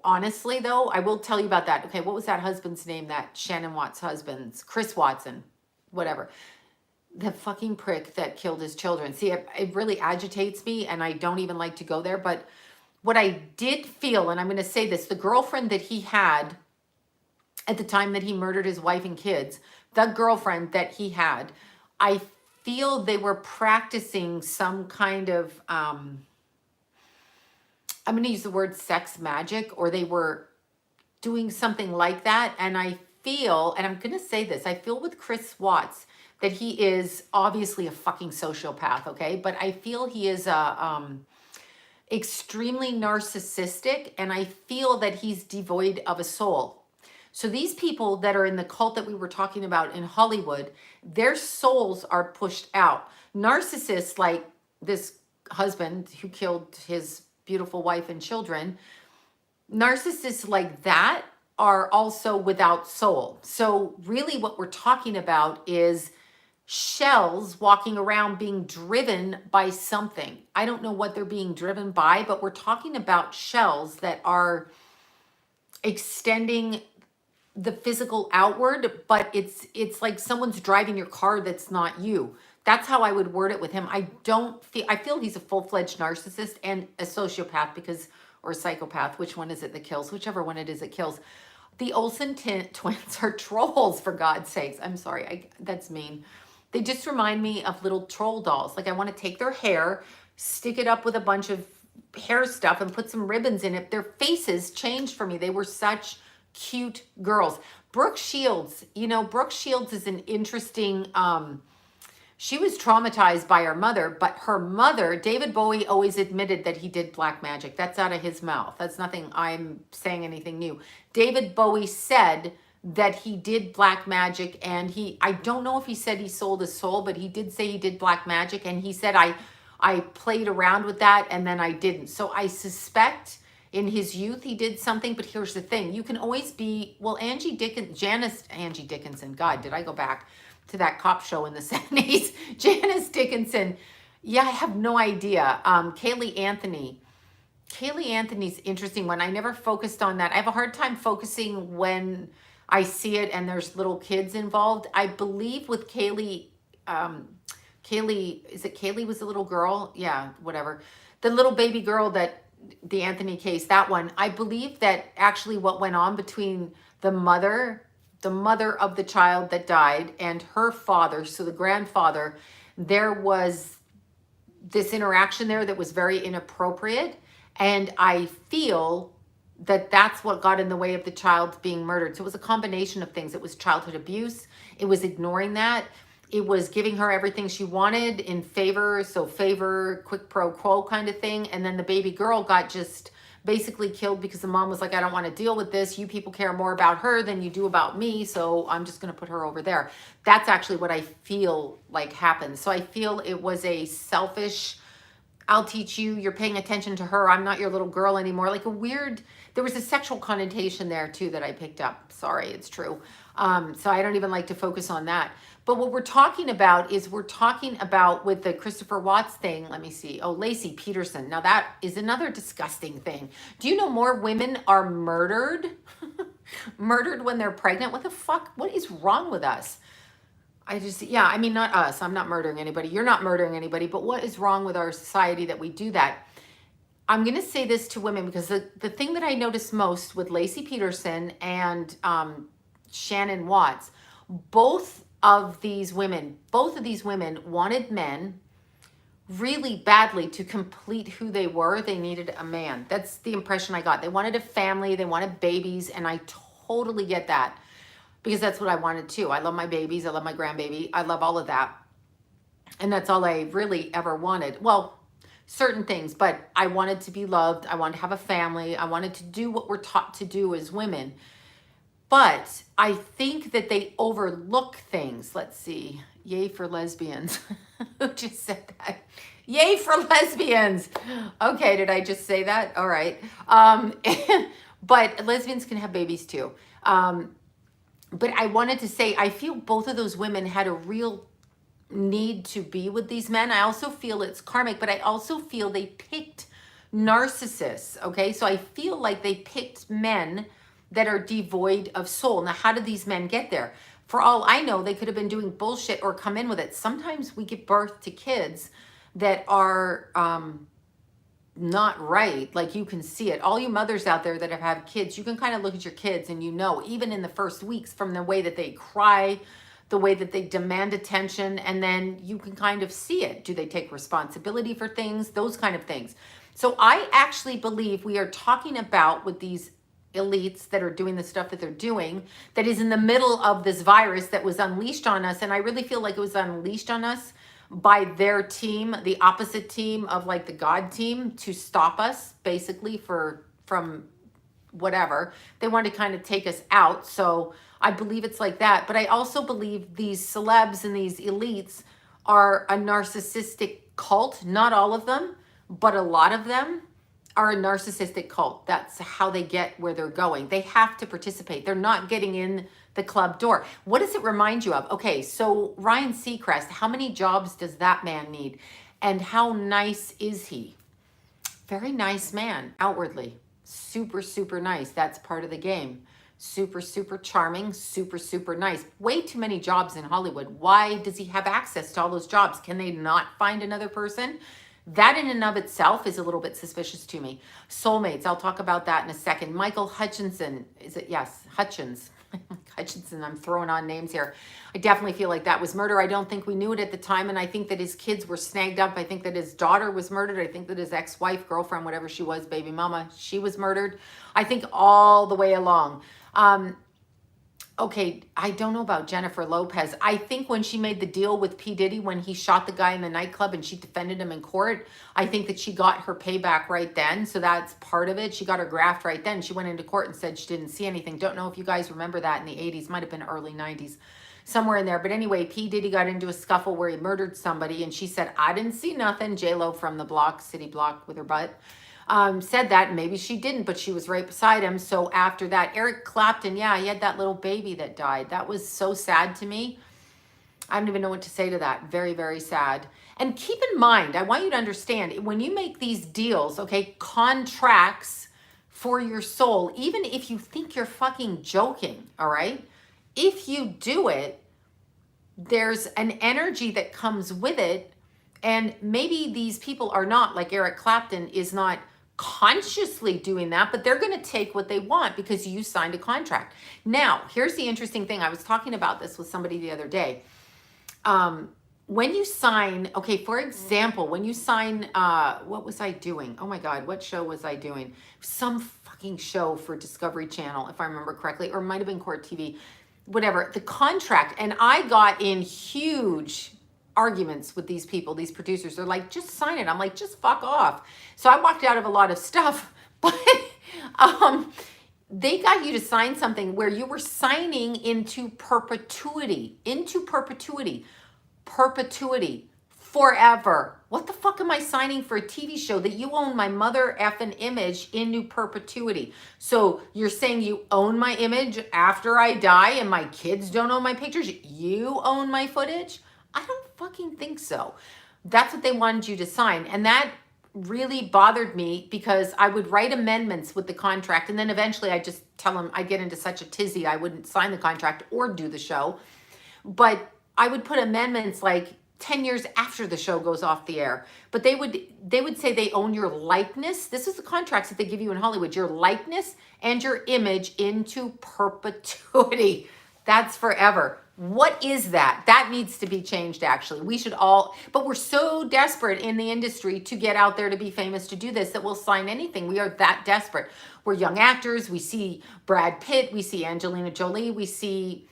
honestly, though, I will tell you about that. Okay, what was that husband's name, that Shannon Watts husband's? Chris Watson, whatever. The fucking prick that killed his children. See, it really agitates me, and I don't even like to go there. But what I did feel, and I'm going to say this, the girlfriend that he had at the time that he murdered his wife and kids, the girlfriend that he had, I feel they were practicing some kind of... I'm going to use the word sex magic, or they were doing something like that. And I feel, and I'm going to say this, I feel with Chris Watts that he is obviously a fucking sociopath, okay? But I feel he is extremely narcissistic, and I feel that he's devoid of a soul. So these people that are in the cult that we were talking about in Hollywood, their souls are pushed out. Narcissists like this husband who killed his beautiful wife and children, narcissists like that are also without soul. So really what we're talking about is shells walking around being driven by something. I don't know what they're being driven by, but we're talking about shells that are extending the physical outward, but it's like someone's driving your car that's not you. That's how I would word it with him. I feel he's a full-fledged narcissist and a sociopath, or a psychopath. Which one is it that kills? Whichever one it is that kills. The Olsen twins are trolls, for God's sakes. I'm sorry, that's mean. They just remind me of little troll dolls. Like, I want to take their hair, stick it up with a bunch of hair stuff, and put some ribbons in it. Their faces changed for me. They were such cute girls. Brooke Shields, you know, Brooke Shields is an interesting, she was traumatized by her mother, but her mother, David Bowie always admitted that he did black magic. That's out of his mouth. That's nothing, I'm saying anything new. David Bowie said that he did black magic, and I don't know if he said he sold his soul, but he did say he did black magic, and he said, I played around with that and then I didn't. So I suspect in his youth he did something, but here's the thing. You can always be, well, Angie Dickinson, God, did I go back to that cop show in the 70s? Janice Dickinson. Yeah, I have no idea. Kaylee Anthony's interesting one. I never focused on that. I have a hard time focusing when I see it and there's little kids involved. I believe with Kaylee, is it Kaylee was a little girl? Yeah, whatever. The little baby girl that the Anthony case, that one, I believe that actually what went on between the mother of the child that died and her father, so the grandfather, there was this interaction there that was very inappropriate. And I feel that that's what got in the way of the child being murdered. So it was a combination of things. It was childhood abuse. It was ignoring that. It was giving her everything she wanted in favor. So favor, quid pro quo kind of thing. And then the baby girl got just basically killed because the mom was like, I don't want to deal with this. You people care more about her than you do about me. So I'm just going to put her over there. That's actually what I feel like happened. So I feel it was a selfish, I'll teach you, you're paying attention to her, I'm not your little girl anymore. Like a weird, there was a sexual connotation there too that I picked up. Sorry, it's true. So I don't even like to focus on that. But what we're talking about is with the Christopher Watts thing, let me see. Oh, Lacey Peterson. Now that is another disgusting thing. Do you know more women are murdered? Murdered when they're pregnant? What the fuck? What is wrong with us? I mean, not us. I'm not murdering anybody. You're not murdering anybody. But what is wrong with our society that we do that? I'm going to say this to women because the thing that I notice most with Lacey Peterson and Shannon Watts, both of these women wanted men really badly to complete who they were. They needed a man. That's the impression I got. They wanted a family. They wanted babies. And I totally get that because that's what I wanted too. I love my babies. I love my grandbaby. I love all of that. And that's all I really ever wanted. Well, certain things, but I wanted to be loved. I wanted to have a family. I wanted to do what we're taught to do as women. But I think that they overlook things. Let's see. Yay for lesbians. Who just said that? Yay for lesbians. Okay, did I just say that? All right. But lesbians can have babies too. But I wanted to say, I feel both of those women had a real need to be with these men. I also feel it's karmic, but I also feel they picked narcissists. Okay, so I feel like they picked men that are devoid of soul. Now, how did these men get there? For all I know, they could have been doing bullshit or come in with it. Sometimes we give birth to kids that are not right. Like you can see it. All you mothers out there that have had kids, you can kind of look at your kids and you know, even in the first weeks, from the way that they cry, the way that they demand attention, and then you can kind of see it. Do they take responsibility for things? Those kind of things. So I actually believe we are talking about with these elites that are doing the stuff that they're doing, that is in the middle of this virus that was unleashed on us. And I really feel like it was unleashed on us by their team, the opposite team of like the God team, to stop us basically from whatever. They want to kind of take us out. So I believe it's like that. But I also believe these celebs and these elites are a narcissistic cult. Not all of them, but a lot of them are a narcissistic cult. That's how they get where they're going. They have to participate. They're not getting in the club door. What does it remind you of? Okay, so Ryan Seacrest, how many jobs does that man need? And how nice is he? Very nice man, outwardly. Super, super nice. That's part of the game. Super, super charming, super, super nice. Way too many jobs in Hollywood. Why does he have access to all those jobs? Can they not find another person? That in and of itself is a little bit suspicious to me. Soulmates, I'll talk about that in a second. Michael Hutchinson, is it? Yes, Hutchins. Hutchinson, I'm throwing on names here. I definitely feel like that was murder. I don't think we knew it at the time, and I think that his kids were snagged up. I think that his daughter was murdered. I think that his ex-wife, girlfriend, whatever she was, baby mama, she was murdered. I think all the way along. Okay, I don't know about Jennifer Lopez. I think when she made the deal with P. Diddy, when he shot the guy in the nightclub and she defended him in court, I think that she got her payback right then. So that's part of it. She got her graft right then. She went into court and said she didn't see anything. Don't know if you guys remember that in the 80s, might have been early 90s, somewhere in there. But anyway, P. Diddy got into a scuffle where he murdered somebody and she said, I didn't see nothing. J-Lo from the block, city block with her butt. Said that, and maybe she didn't, but she was right beside him. So after that, Eric Clapton, yeah, he had that little baby that died. That was so sad to me. I don't even know what to say to that. Very, very sad. And keep in mind, I want you to understand, when you make these deals, okay, contracts for your soul, even if you think you're fucking joking, all right? If you do it, there's an energy that comes with it. And maybe these people are not, like Eric Clapton is not consciously doing that, but they're going to take what they want because you signed a contract. Now, here's the interesting thing. I was talking about this with somebody the other day. When you sign, okay, for example, when you sign, what was I doing? Oh my God, what show was I doing? Some fucking show for Discovery Channel, if I remember correctly, or it might have been Court TV, whatever, the contract. And I got in huge arguments with these people, these producers. They're like, just sign it. I'm like, just fuck off. So I walked out of a lot of stuff, but they got you to sign something where you were signing into perpetuity, perpetuity, forever. What the fuck am I signing for a TV show that you own my mother effing image into perpetuity? So you're saying you own my image after I die and my kids don't own my pictures? You own my footage? I don't fucking think so. That's what they wanted you to sign. And that really bothered me because I would write amendments with the contract. And then eventually I just tell them I get into such a tizzy, I wouldn't sign the contract or do the show. But I would put amendments like 10 years after the show goes off the air. But they would say they own your likeness. This is the contracts that they give you in Hollywood, your likeness and your image into perpetuity. That's forever. What is that? That needs to be changed, actually. We should all, but we're so desperate in the industry to get out there to be famous, to do this, that we'll sign anything. We are that desperate. We're young actors. We see Brad Pitt. We see Angelina Jolie. We see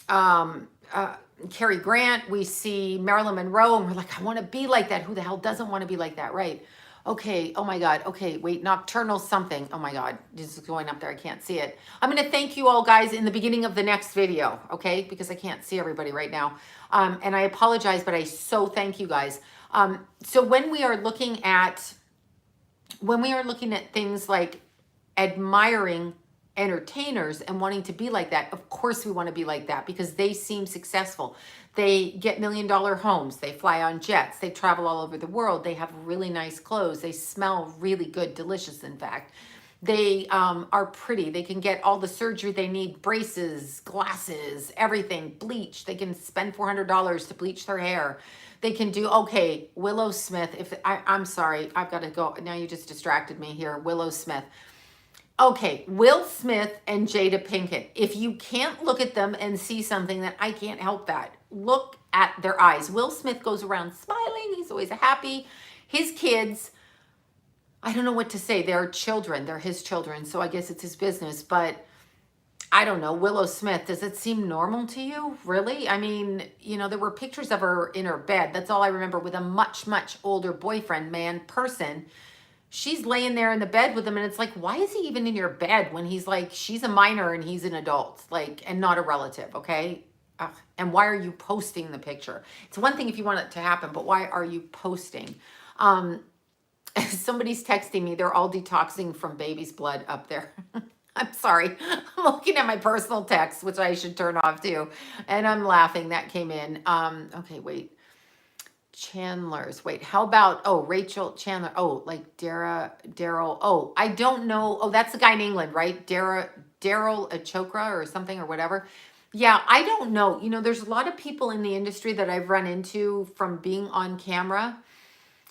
Cary Grant. We see Marilyn Monroe. And we're like, I want to be like that. Who the hell doesn't want to be like that, right? Okay, oh my God. Okay, wait, nocturnal something. Oh my God, this is going up there. I can't see it. I'm going to thank you all guys in the beginning of the next video, okay? Because I can't see everybody right now. And I apologize, but I so thank you guys. So when we are looking at things like admiring entertainers and wanting to be like that, of course we want to be like that because they seem successful. They get $1 million homes. They fly on jets. They travel all over the world. They have really nice clothes. They smell really good, delicious, in fact. They are pretty. They can get all the surgery they need, braces, glasses, everything, bleach. They can spend $400 to bleach their hair. They can do, okay, Willow Smith. I'm sorry, I've got to go. Now you just distracted me here. Willow Smith. Okay, Will Smith and Jada Pinkett. If you can't look at them and see something, then I can't help that. Look at their eyes. Will Smith goes around smiling. He's always happy. His kids, I don't know what to say. They're children. They're his children. So I guess it's his business. But I don't know. Willow Smith, does it seem normal to you? Really? I mean, you know, there were pictures of her in her bed. That's all I remember, with a much, much older boyfriend, man, person. She's laying there in the bed with him, and it's like, why is he even in your bed when he's like, she's a minor and he's an adult, like, and not a relative, okay? And why are you posting the picture? It's one thing if you want it to happen, but why are you posting? Somebody's texting me. They're all detoxing from baby's blood up there. I'm sorry. I'm looking at my personal text, which I should turn off too. And I'm laughing. That came in. Okay, wait. Chandler's. Wait, how about, oh, Rachel Chandler. Oh, like Daryl. Oh, I don't know. Oh, that's the guy in England, right? Daryl Achokra or something or whatever. Yeah, I don't know. You know, there's a lot of people in the industry that I've run into from being on camera,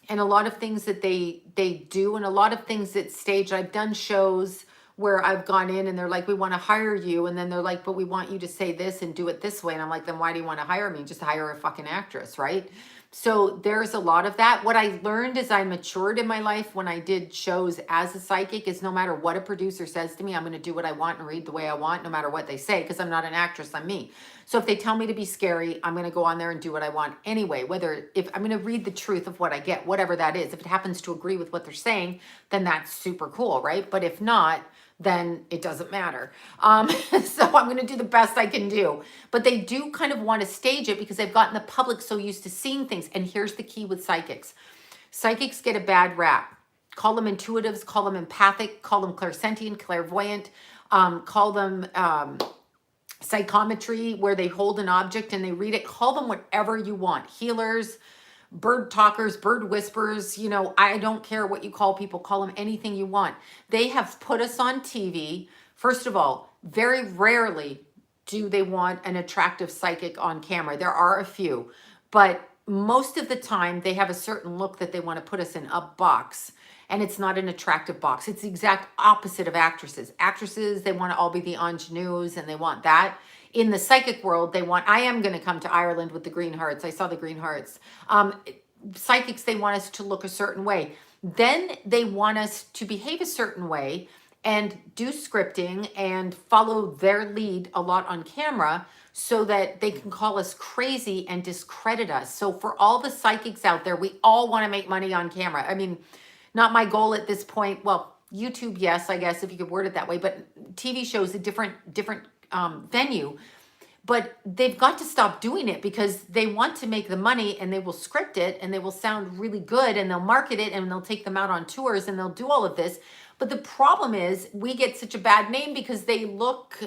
and a lot of things that they do, and a lot of things that stage. I've done shows where I've gone in and they're like, we want to hire you. And then they're like, but we want you to say this and do it this way. And I'm like, then why do you want to hire me? Just hire a fucking actress, right? So there's a lot of that. What I learned as I matured in my life when I did shows as a psychic is no matter what a producer says to me, I'm going to do what I want and read the way I want, no matter what they say, because I'm not an actress, I'm me. So if they tell me to be scary, I'm going to go on there and do what I want anyway. Whether if I'm going to read the truth of what I get, whatever that is, if it happens to agree with what they're saying, then that's super cool, right? But if not, then it doesn't matter. So I'm going to do the best I can do. But they do kind of want to stage it because they've gotten the public so used to seeing things. And here's the key with psychics. Psychics get a bad rap. Call them intuitives, call them empathic, call them clairsentient, clairvoyant, call them psychometry, where they hold an object and they read it. Call them whatever you want. Healers, bird talkers, bird whisperers, you know, I don't care what you call people, call them anything you want. They have put us on TV. First of all, very rarely do they want an attractive psychic on camera. There are a few, but most of the time they have a certain look that they want to put us in a box. And it's not an attractive box. It's the exact opposite of actresses. Actresses, they want to all be the ingenues and they want that. In the psychic world, they want, I am going to come to Ireland with the green hearts. I saw the green hearts. Psychics, they want us to look a certain way. Then they want us to behave a certain way and do scripting and follow their lead a lot on camera so that they can call us crazy and discredit us. So for all the psychics out there, we all want to make money on camera. I mean, not my goal at this point. Well, YouTube, yes, I guess if you could word it that way, but TV shows a different venue. But they've got to stop doing it because they want to make the money and they will script it and they will sound really good and they'll market it and they'll take them out on tours and they'll do all of this. But the problem is we get such a bad name because they look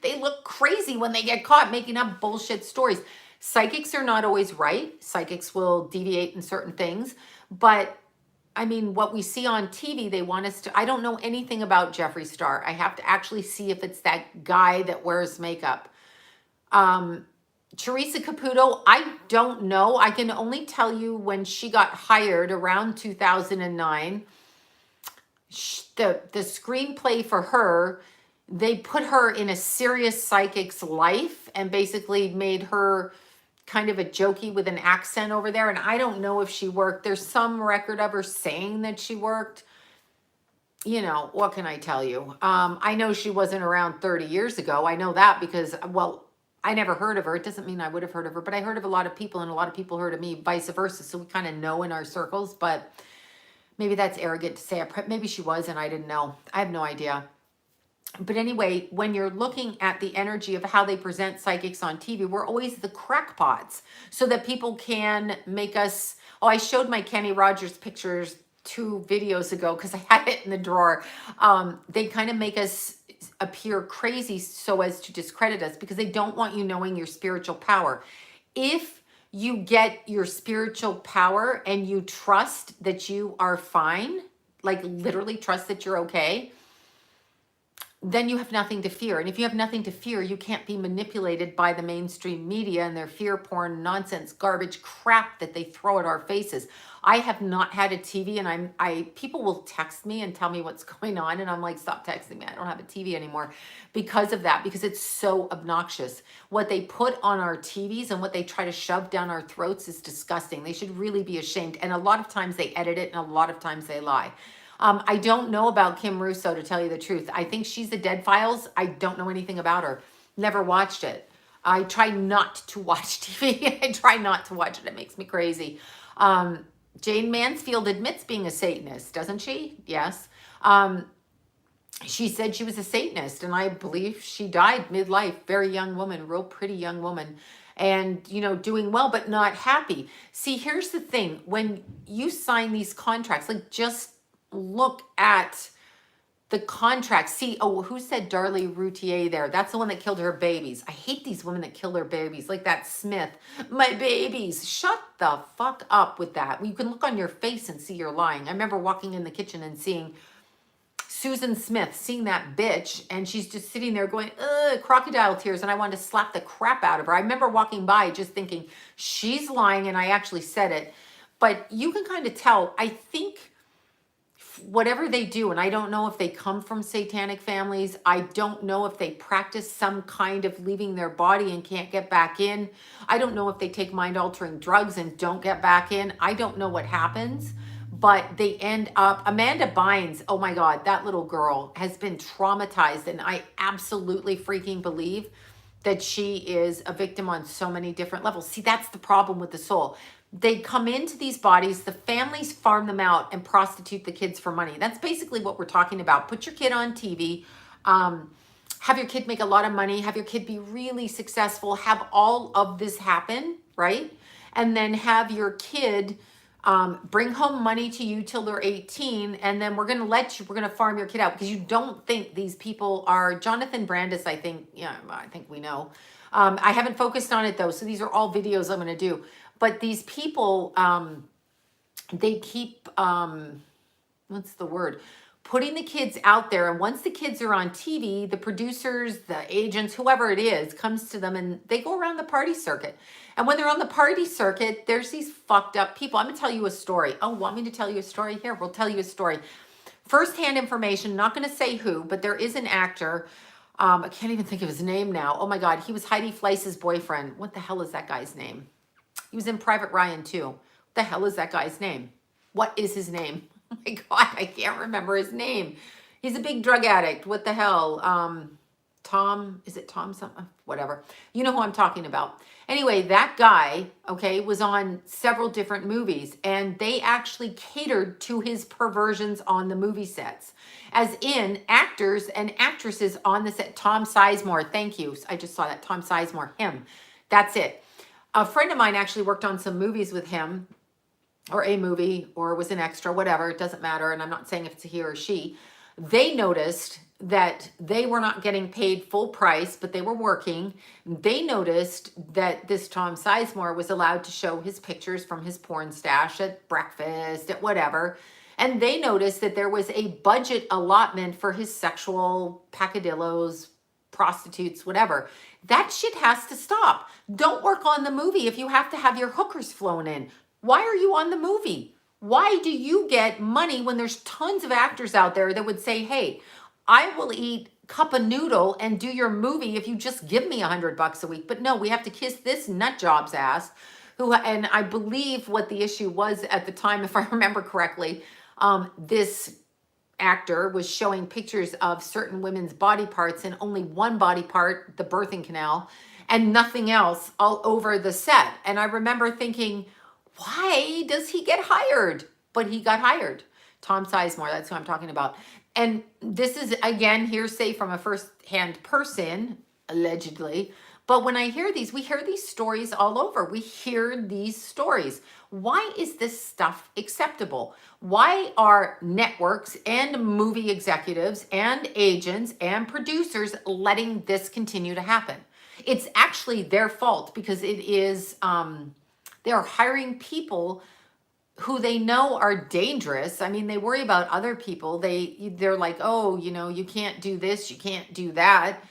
they look crazy when they get caught making up bullshit stories. Psychics are not always right. Psychics will deviate in certain things, but I mean, what we see on TV, they want us to, I don't know anything about Jeffree Star. I have to actually see if it's that guy that wears makeup. Teresa Caputo, I don't know. I can only tell you when she got hired around 2009, the screenplay for her, they put her in a serious psychic's life and basically made her kind of a jokey with an accent over there. And I don't know if she worked. There's some record of her saying that she worked. You know, what can I tell you? I know she wasn't around 30 years ago. I know that because, well, I never heard of her. It doesn't mean I would have heard of her, but I heard of a lot of people and a lot of people heard of me, vice versa. So we kind of know in our circles, but maybe that's arrogant to say. Maybe she was and I didn't know. I have no idea. But anyway, when you're looking at the energy of how they present psychics on TV, we're always the crackpots so that people can make us, oh, I showed my Kenny Rogers pictures 2 videos ago because I had it in the drawer. They kind of make us appear crazy so as to discredit us because they don't want you knowing your spiritual power. If you get your spiritual power and you trust that you are fine, like literally trust that you're okay, then you have nothing to fear. And if you have nothing to fear, you can't be manipulated by the mainstream media and their fear porn, nonsense, garbage crap that they throw at our faces. I have not had a TV and people will text me and tell me what's going on. And I'm like, stop texting me. I don't have a TV anymore because of that, because it's so obnoxious. What they put on our TVs and what they try to shove down our throats is disgusting. They should really be ashamed. And a lot of times they edit it and a lot of times they lie. I don't know about Kim Russo, to tell you the truth. I think she's the Dead Files. I don't know anything about her. Never watched it. I try not to watch TV. I try not to watch it. It makes me crazy. Jane Mansfield admits being a Satanist, doesn't she? Yes. She said she was a Satanist, and I believe she died midlife. Very young woman, real pretty young woman. And, you know, doing well, but not happy. See, here's the thing. When you sign these contracts, like just look at the contract. See, oh, who said Darlie Routier there? That's the one that killed her babies. I hate these women that kill their babies, like that Smith. My babies. Shut the fuck up with that. You can look on your face and see you're lying. I remember walking in the kitchen and seeing Susan Smith, seeing that bitch, and she's just sitting there going, ugh, crocodile tears, and I wanted to slap the crap out of her. I remember walking by just thinking, she's lying, and I actually said it. But you can kind of tell, I think, whatever they do, and I don't know if they come from satanic families. I don't know if they practice some kind of leaving their body and can't get back in. I don't know if they take mind altering drugs and don't get back in. I don't know what happens, but they end up, Amanda Bynes, oh my God, that little girl has been traumatized. And I absolutely freaking believe that she is a victim on so many different levels. See, that's the problem with the soul. They come into these bodies, the families farm them out and prostitute the kids for money. That's basically what we're talking about. Put your kid on TV, have your kid make a lot of money, have your kid be really successful, have all of this happen, right? And then have your kid bring home money to you till they're 18, and then we're going to farm your kid out because you don't think these people are Jonathan Brandis. I think we know. I haven't focused on it though. So these are all videos I'm going to do, but these people, they keep, what's the word? Putting the kids out there. And once the kids are on TV, the producers, the agents, whoever it is, comes to them and they go around the party circuit. And when they're on the party circuit, there's these fucked up people. I'm going to tell you a story. Oh, want me to tell you a story? Here, we'll tell you a story. First-hand information, not going to say who, but there is an actor. I can't even think of his name now. Oh my God, he was Heidi Fleiss's boyfriend. What the hell is that guy's name? He was in Private Ryan too. What the hell is that guy's name? What is his name? Oh my God, I can't remember his name. He's a big drug addict. What the hell? Tom, is it Tom something? Whatever. You know who I'm talking about. Anyway, that guy, okay, was on several different movies, and they actually catered to his perversions on the movie sets. As in actors and actresses on the set. Tom Sizemore, thank you. I just saw that. Tom Sizemore, him. That's it. A friend of mine actually worked on some movies with him, or a movie, or was an extra, whatever, it doesn't matter. And I'm not saying if it's a he or she. They noticed that they were not getting paid full price, but they were working. They noticed that this Tom Sizemore was allowed to show his pictures from his porn stash at breakfast, at whatever. And they noticed that there was a budget allotment for his sexual peccadillos, prostitutes, whatever. That shit has to stop. Don't work on the movie if you have to have your hookers flown in. Why are you on the movie? Why do you get money when there's tons of actors out there that would say, hey, I will eat cup of noodle and do your movie if you just give me $100 a week. But no, we have to kiss this nut job's ass. And I believe what the issue was at the time, if I remember correctly, this actor was showing pictures of certain women's body parts and only one body part, the birthing canal, and nothing else all over the set. And I remember thinking, why does he get hired? But he got hired. Tom Sizemore, that's who I'm talking about. And this is, again, hearsay from a first-hand person, allegedly. But when I hear these, we hear these stories all over. We hear these stories. Why is this stuff acceptable? Why are networks and movie executives and agents and producers letting this continue to happen? It's actually their fault because it is... they're hiring people who they know are dangerous. I mean, they worry about other people. They're like, oh, you can't do this, you can't do that.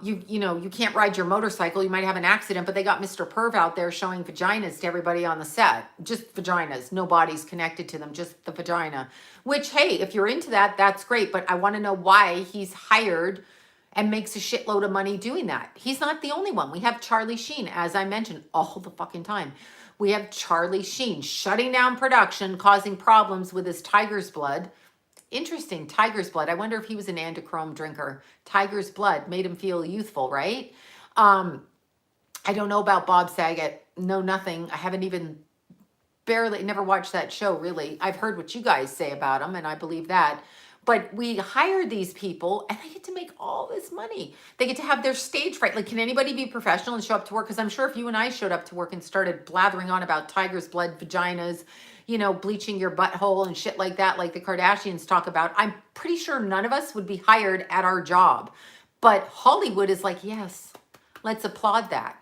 You can't ride your motorcycle. You might have an accident, but they got Mr. Perv out there showing vaginas to everybody on the set. Just vaginas, no bodies connected to them, just the vagina. Which, hey, if you're into that, that's great. But I want to know why he's hired and makes a shitload of money doing that. He's not the only one. We have Charlie Sheen, as I mentioned, all the fucking time. We have Charlie Sheen shutting down production, causing problems with his tiger's blood. Interesting, tiger's blood. I wonder if he was an androchrome drinker. Tiger's blood made him feel youthful, right? I don't know about Bob Saget. No, nothing. I haven't even never watched that show, really. I've heard what you guys say about him, and I believe that. But we hire these people and they get to make all this money. They get to have their stage fright. Like, can anybody be professional and show up to work? Because I'm sure if you and I showed up to work and started blathering on about tiger's blood, vaginas, bleaching your butthole and shit like that, like the Kardashians talk about, I'm pretty sure none of us would be hired at our job. But Hollywood is like, yes, let's applaud that.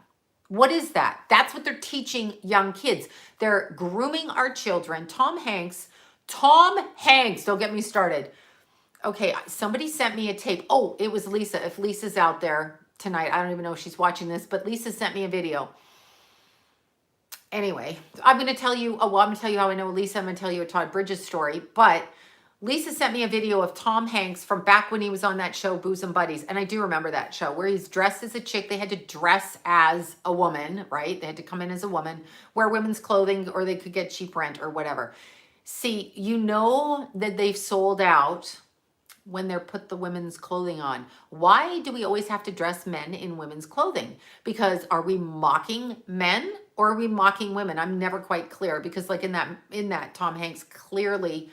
What is that? That's what they're teaching young kids. They're grooming our children. Tom Hanks, don't get me started. Okay, somebody sent me a tape. Oh, it was Lisa. If Lisa's out there tonight, I don't even know if she's watching this, but Lisa sent me a video. Anyway, I'm going to tell you how I know Lisa. I'm going to tell you a Todd Bridges story, but Lisa sent me a video of Tom Hanks from back when he was on that show, Bosom Buddies. And I do remember that show where he's dressed as a chick. They had to dress as a woman, right? They had to come in as a woman, wear women's clothing, or they could get cheap rent or whatever. See, you know that they've sold out when they're put the women's clothing on. Why do we always have to dress men in women's clothing? Because are we mocking men or are we mocking women? I'm never quite clear, because like in that Tom Hanks clearly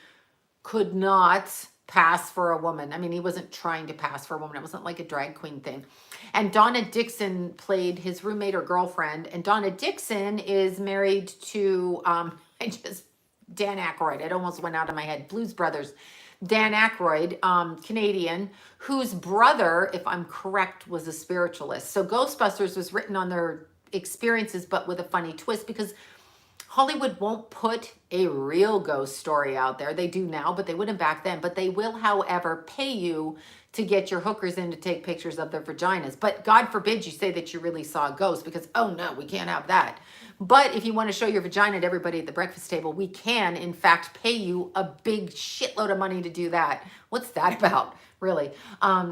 could not pass for a woman. I mean, he wasn't trying to pass for a woman. It wasn't like a drag queen thing. And Donna Dixon played his roommate or girlfriend. And Donna Dixon is married to, Dan Aykroyd. It almost went out of my head. Blues Brothers. Dan Aykroyd, Canadian, whose brother, if I'm correct, was a spiritualist. So Ghostbusters was written on their experiences, but with a funny twist, because Hollywood won't put a real ghost story out there. They do now, but they wouldn't back then. But they will, however, pay you to get your hookers in to take pictures of their vaginas. But God forbid you say that you really saw a ghost, because, oh no, we can't have that. But if you want to show your vagina to everybody at the breakfast table, we can, in fact, pay you a big shitload of money to do that. What's that about, really?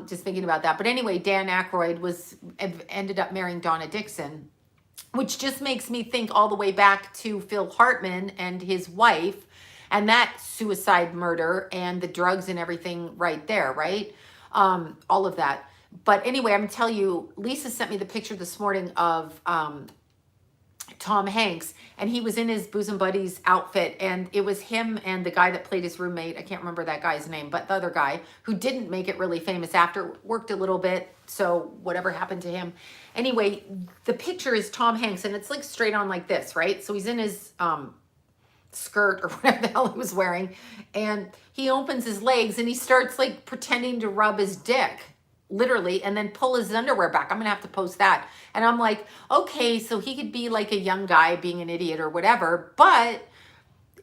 Just thinking about that. But anyway, Dan Aykroyd ended up marrying Donna Dixon, which just makes me think all the way back to Phil Hartman and his wife and that suicide murder and the drugs and everything right there, right? All of that. But anyway, I'm going to tell you, Lisa sent me the picture this morning of Tom Hanks, and he was in his Bosom Buddies outfit, and it was him and the guy that played his roommate. I can't remember that guy's name, but the other guy who didn't make it really famous after, worked a little bit, so whatever happened to him. Anyway, the picture is Tom Hanks, and it's like straight on like this, right? So he's in his skirt or whatever the hell he was wearing, and he opens his legs and he starts like pretending to rub his dick, literally, and then pull his underwear back. I'm gonna have to post that. And I'm like, okay, so he could be like a young guy being an idiot or whatever, but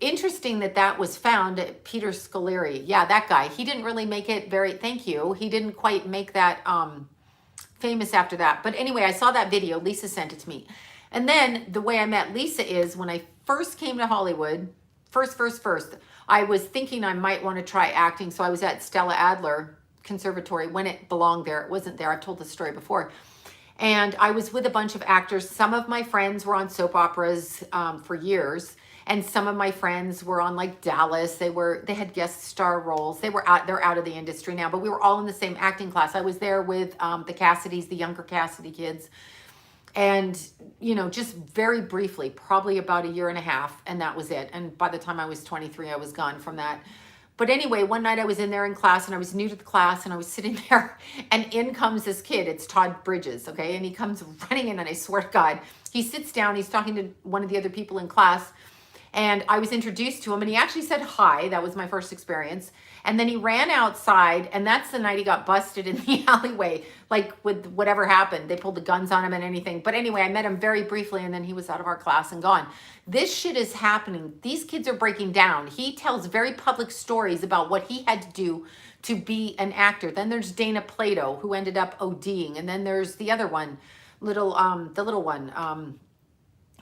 interesting that that was found at Peter Scolari. Yeah, that guy. He didn't really make it very, thank you. He didn't quite make that famous after that. But anyway, I saw that video. Lisa sent it to me. And then the way I met Lisa is when I first came to Hollywood, first, I was thinking I might want to try acting. So I was at Stella Adler Conservatory when it belonged there. It wasn't there. I've told this story before. And I was with a bunch of actors. Some of my friends were on soap operas for years. And some of my friends were on like Dallas. They had guest star roles. They're out of the industry now, but we were all in the same acting class. I was there with the Cassidys, the younger Cassidy kids. And, you know, just very briefly, probably about a year and a half, and that was it. And by the time I was 23, I was gone from that. But anyway, one night I was in there in class, and I was new to the class, and I was sitting there, and in comes this kid. It's Todd Bridges, okay? And he comes running in, and I swear to God, he sits down, he's talking to one of the other people in class, and I was introduced to him, and he actually said hi. That was my first experience. And then he ran outside, and that's the night he got busted in the alleyway, like with whatever happened. They pulled the guns on him and anything. But anyway, I met him very briefly, and then he was out of our class and gone. This shit is happening. These kids are breaking down. He tells very public stories about what he had to do to be an actor. Then there's Dana Plato, who ended up ODing. And then there's the other one, the little one,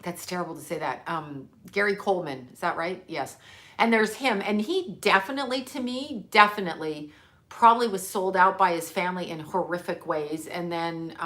that's terrible to say that. Gary Coleman, is that right? Yes. And there's him. And he definitely, to me, probably was sold out by his family in horrific ways. And then,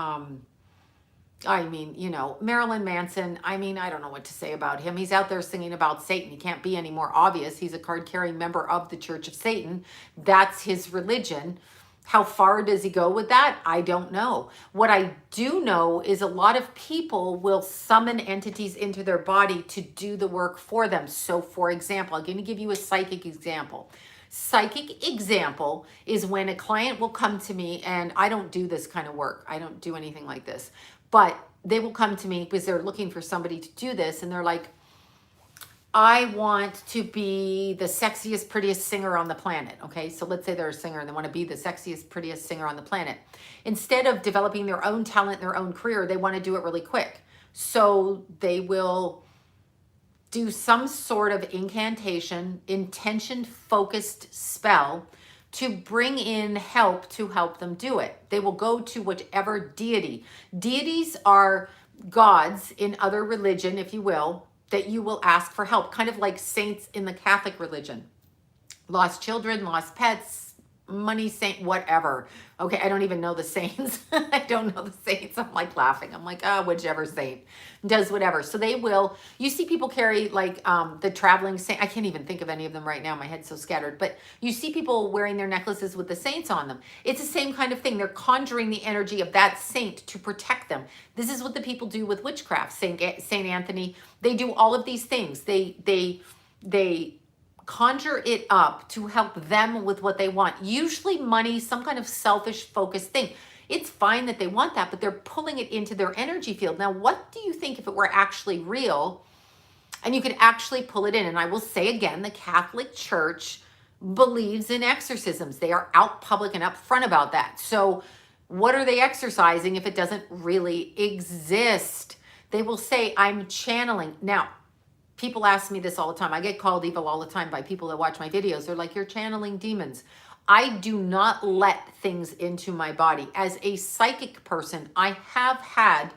I mean, you know, Marilyn Manson, I mean, I don't know what to say about him. He's out there singing about Satan. He can't be any more obvious. He's a card-carrying member of the Church of Satan. That's his religion. How far does he go with that? I don't know. What I do know is a lot of people will summon entities into their body to do the work for them. So for example, I'm going to give you a psychic example. Psychic example is when a client will come to me, and I don't do this kind of work. I don't do anything like this, but they will come to me because they're looking for somebody to do this. And they're like, I want to be the sexiest, prettiest singer on the planet. Okay, so let's say they're a singer and they want to be the sexiest, prettiest singer on the planet. Instead of developing their own talent, their own career, they want to do it really quick. So they will do some sort of incantation, intention-focused spell to bring in help to help them do it. They will go to whichever deity. Deities are gods in other religion, if you will, that you will ask for help, kind of like saints in the Catholic religion. lost children, lost pets, money, saint, whatever. Okay, I don't even know the saints. I don't know the saints. I'm like laughing. I'm like, oh, whichever saint does whatever. So they will, you see people carry like the traveling saint. I can't even think of any of them right now. My head's so scattered. But you see people wearing their necklaces with the saints on them. It's the same kind of thing. They're conjuring the energy of that saint to protect them. This is what the people do with witchcraft. Saint Anthony, they do all of these things. They conjure it up to help them with what they want. Usually money, some kind of selfish focused thing. It's fine that they want that, but they're pulling it into their energy field. Now, what do you think if it were actually real and you could actually pull it in? And I will say again, the Catholic Church believes in exorcisms. They are out public and upfront about that. So what are they exorcising if it doesn't really exist? They will say, I'm channeling. Now, people ask me this all the time. I get called evil all the time by people that watch my videos. They're like, you're channeling demons. I do not let things into my body. As a psychic person, I have had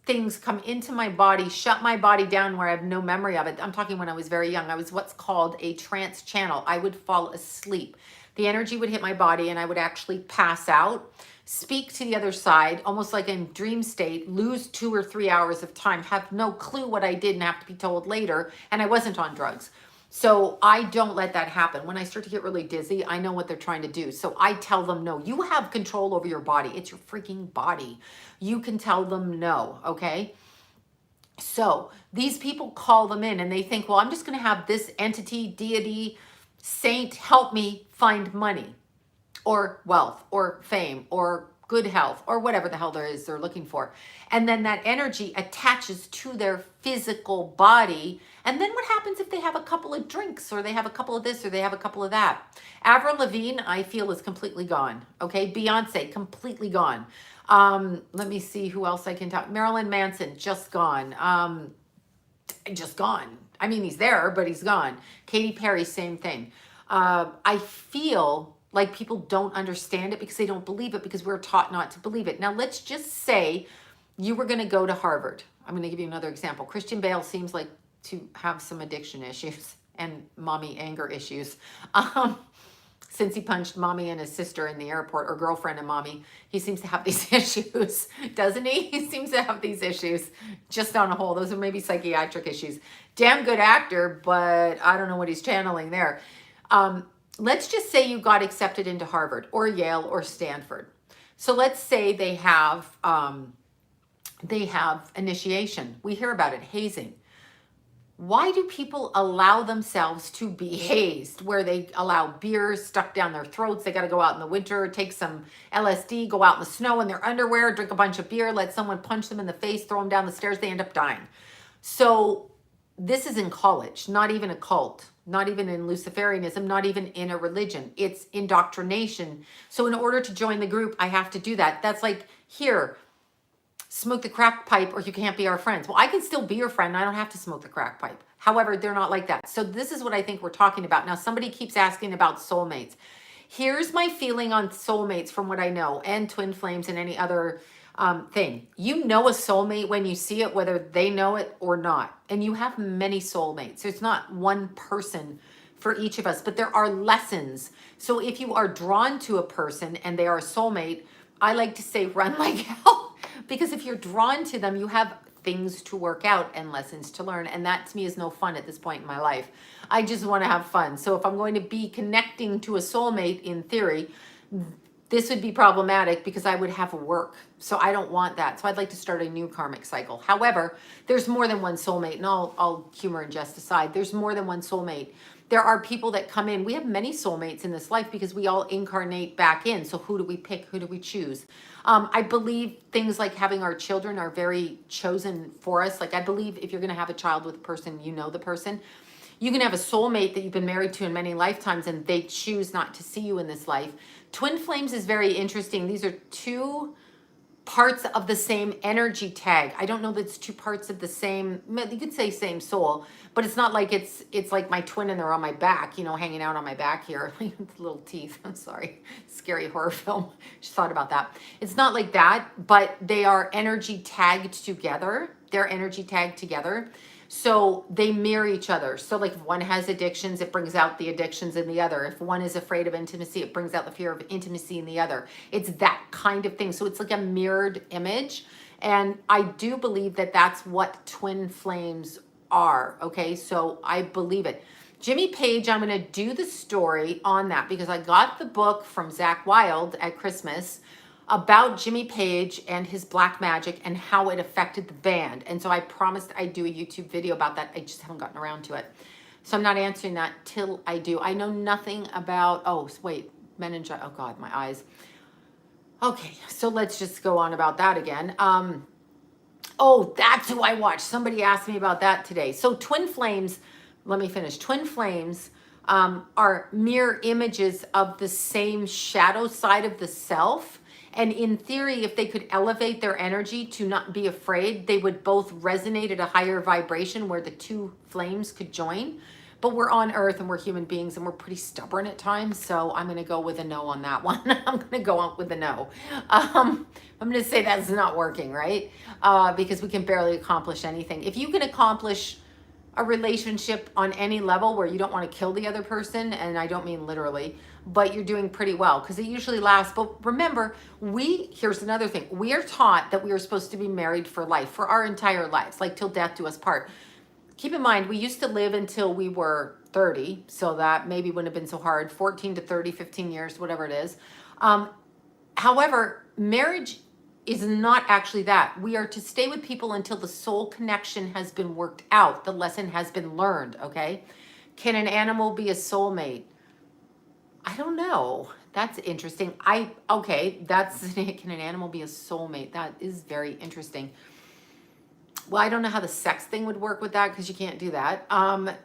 things come into my body, shut my body down where I have no memory of it. I'm talking when I was very young. I was what's called a trance channel. I would fall asleep. The energy would hit my body and I would actually pass out, speak to the other side, almost like in dream state, lose 2 or 3 hours of time, have no clue what I did and have to be told later. And I wasn't on drugs. So I don't let that happen. When I start to get really dizzy, I know what they're trying to do. So I tell them no. You have control over your body. It's your freaking body. You can tell them no, okay? So these people call them in and they think, well, I'm just going to have this entity, deity, saint help me find money or wealth or fame or good health or whatever the hell there is they're looking for. And then that energy attaches to their physical body. And then what happens if they have a couple of drinks or they have a couple of this or they have a couple of that? Avril Lavigne, I feel, is completely gone. Okay, Beyonce, completely gone. Let me see who else I can talk. Marilyn Manson, just gone. Just gone. I mean, he's there, but he's gone. Katy Perry, same thing. I feel like people don't understand it because they don't believe it because we're taught not to believe it. Now, let's just say you were going to go to Harvard. I'm going to give you another example. Christian Bale seems like to have some addiction issues and mommy anger issues. Since he punched mommy and his sister in the airport, or girlfriend and mommy, he seems to have these issues, doesn't he? He seems to have these issues just on a whole. Those are maybe psychiatric issues. Damn good actor, but I don't know what he's channeling there. Let's just say you got accepted into Harvard or Yale or Stanford. So let's say they have initiation. We hear about it, hazing. Why do people allow themselves to be hazed, where they allow beer stuck down their throats? They got to go out in the winter, take some LSD, go out in the snow in their underwear, drink a bunch of beer, let someone punch them in the face, throw them down the stairs, they end up dying. So this is in college, not even a cult, not even in Luciferianism, not even in a religion. It's indoctrination. So in order to join the group, I have to do that. That's like, here, smoke the crack pipe or you can't be our friends. Well, I can still be your friend. I don't have to smoke the crack pipe. However, they're not like that. So this is what I think we're talking about. Now, somebody keeps asking about soulmates. Here's my feeling on soulmates from what I know, and twin flames and any other thing. You know a soulmate when you see it, whether they know it or not. And you have many soulmates. There's not one person for each of us, but there are lessons. So if you are drawn to a person and they are a soulmate, I like to say run like hell. Because if you're drawn to them, you have things to work out and lessons to learn. And that to me is no fun at this point in my life. I just want to have fun. So if I'm going to be connecting to a soulmate, in theory, this would be problematic because I would have work. So I don't want that. So I'd like to start a new karmic cycle. However, there's more than one soulmate. And I'll humor and jest aside. There's more than one soulmate. There are people that come in. We have many soulmates in this life because we all incarnate back in. So who do we pick? Who do we choose? I believe things like having our children are very chosen for us. Like I believe if you're going to have a child with a person, you know the person. You can have a soulmate that you've been married to in many lifetimes and they choose not to see you in this life. Twin flames is very interesting. These are two parts of the same energy tag. I don't know that it's two parts of the same, you could say same soul, but it's not like it's like my twin and they're on my back, you know, hanging out on my back here. Little teeth. I'm sorry. Scary horror film. Just thought about that. It's not like that, but they are energy tagged together. They're energy tagged together. So they mirror each other. So like if one has addictions, it brings out the addictions in the other. If one is afraid of intimacy, it brings out the fear of intimacy in the other. It's that kind of thing. So it's like a mirrored image. And I do believe that that's what twin flames are. Okay, so I believe it. Jimmy Page, I'm going to do the story on that because I got the book from Zach Wilde at Christmas about Jimmy Page and his black magic and how it affected the band. And so I promised I'd do a YouTube video about that. I just haven't gotten around to it. So I'm not answering that till I do. I know nothing about, oh, wait, meningitis. Oh God, my eyes. Okay, so let's just go on about that again. Oh, that's who I watched. Somebody asked me about that today. So twin flames, let me finish. Twin flames are mirror images of the same shadow side of the self. And in theory, if they could elevate their energy to not be afraid, they would both resonate at a higher vibration where the two flames could join. But we're on Earth and we're human beings and we're pretty stubborn at times. So I'm going to go with a no on that one. I'm going to go out with a no. I'm going to say that's not working, right? Because we can barely accomplish anything. If you can accomplish a relationship on any level where you don't want to kill the other person, and I don't mean literally, but you're doing pretty well because it usually lasts. But remember, here's another thing. We are taught that we are supposed to be married for life, for our entire lives, like till death do us part. Keep in mind, we used to live until we were 30, so that maybe wouldn't have been so hard, 14 to 30, 15 years, whatever it is. However, marriage is not actually that. We are to stay with people until the soul connection has been worked out, the lesson has been learned, okay? Can an animal be a soulmate? I don't know. That's interesting. Can an animal be a soulmate? That is very interesting. Well, I don't know how the sex thing would work with that because you can't do that.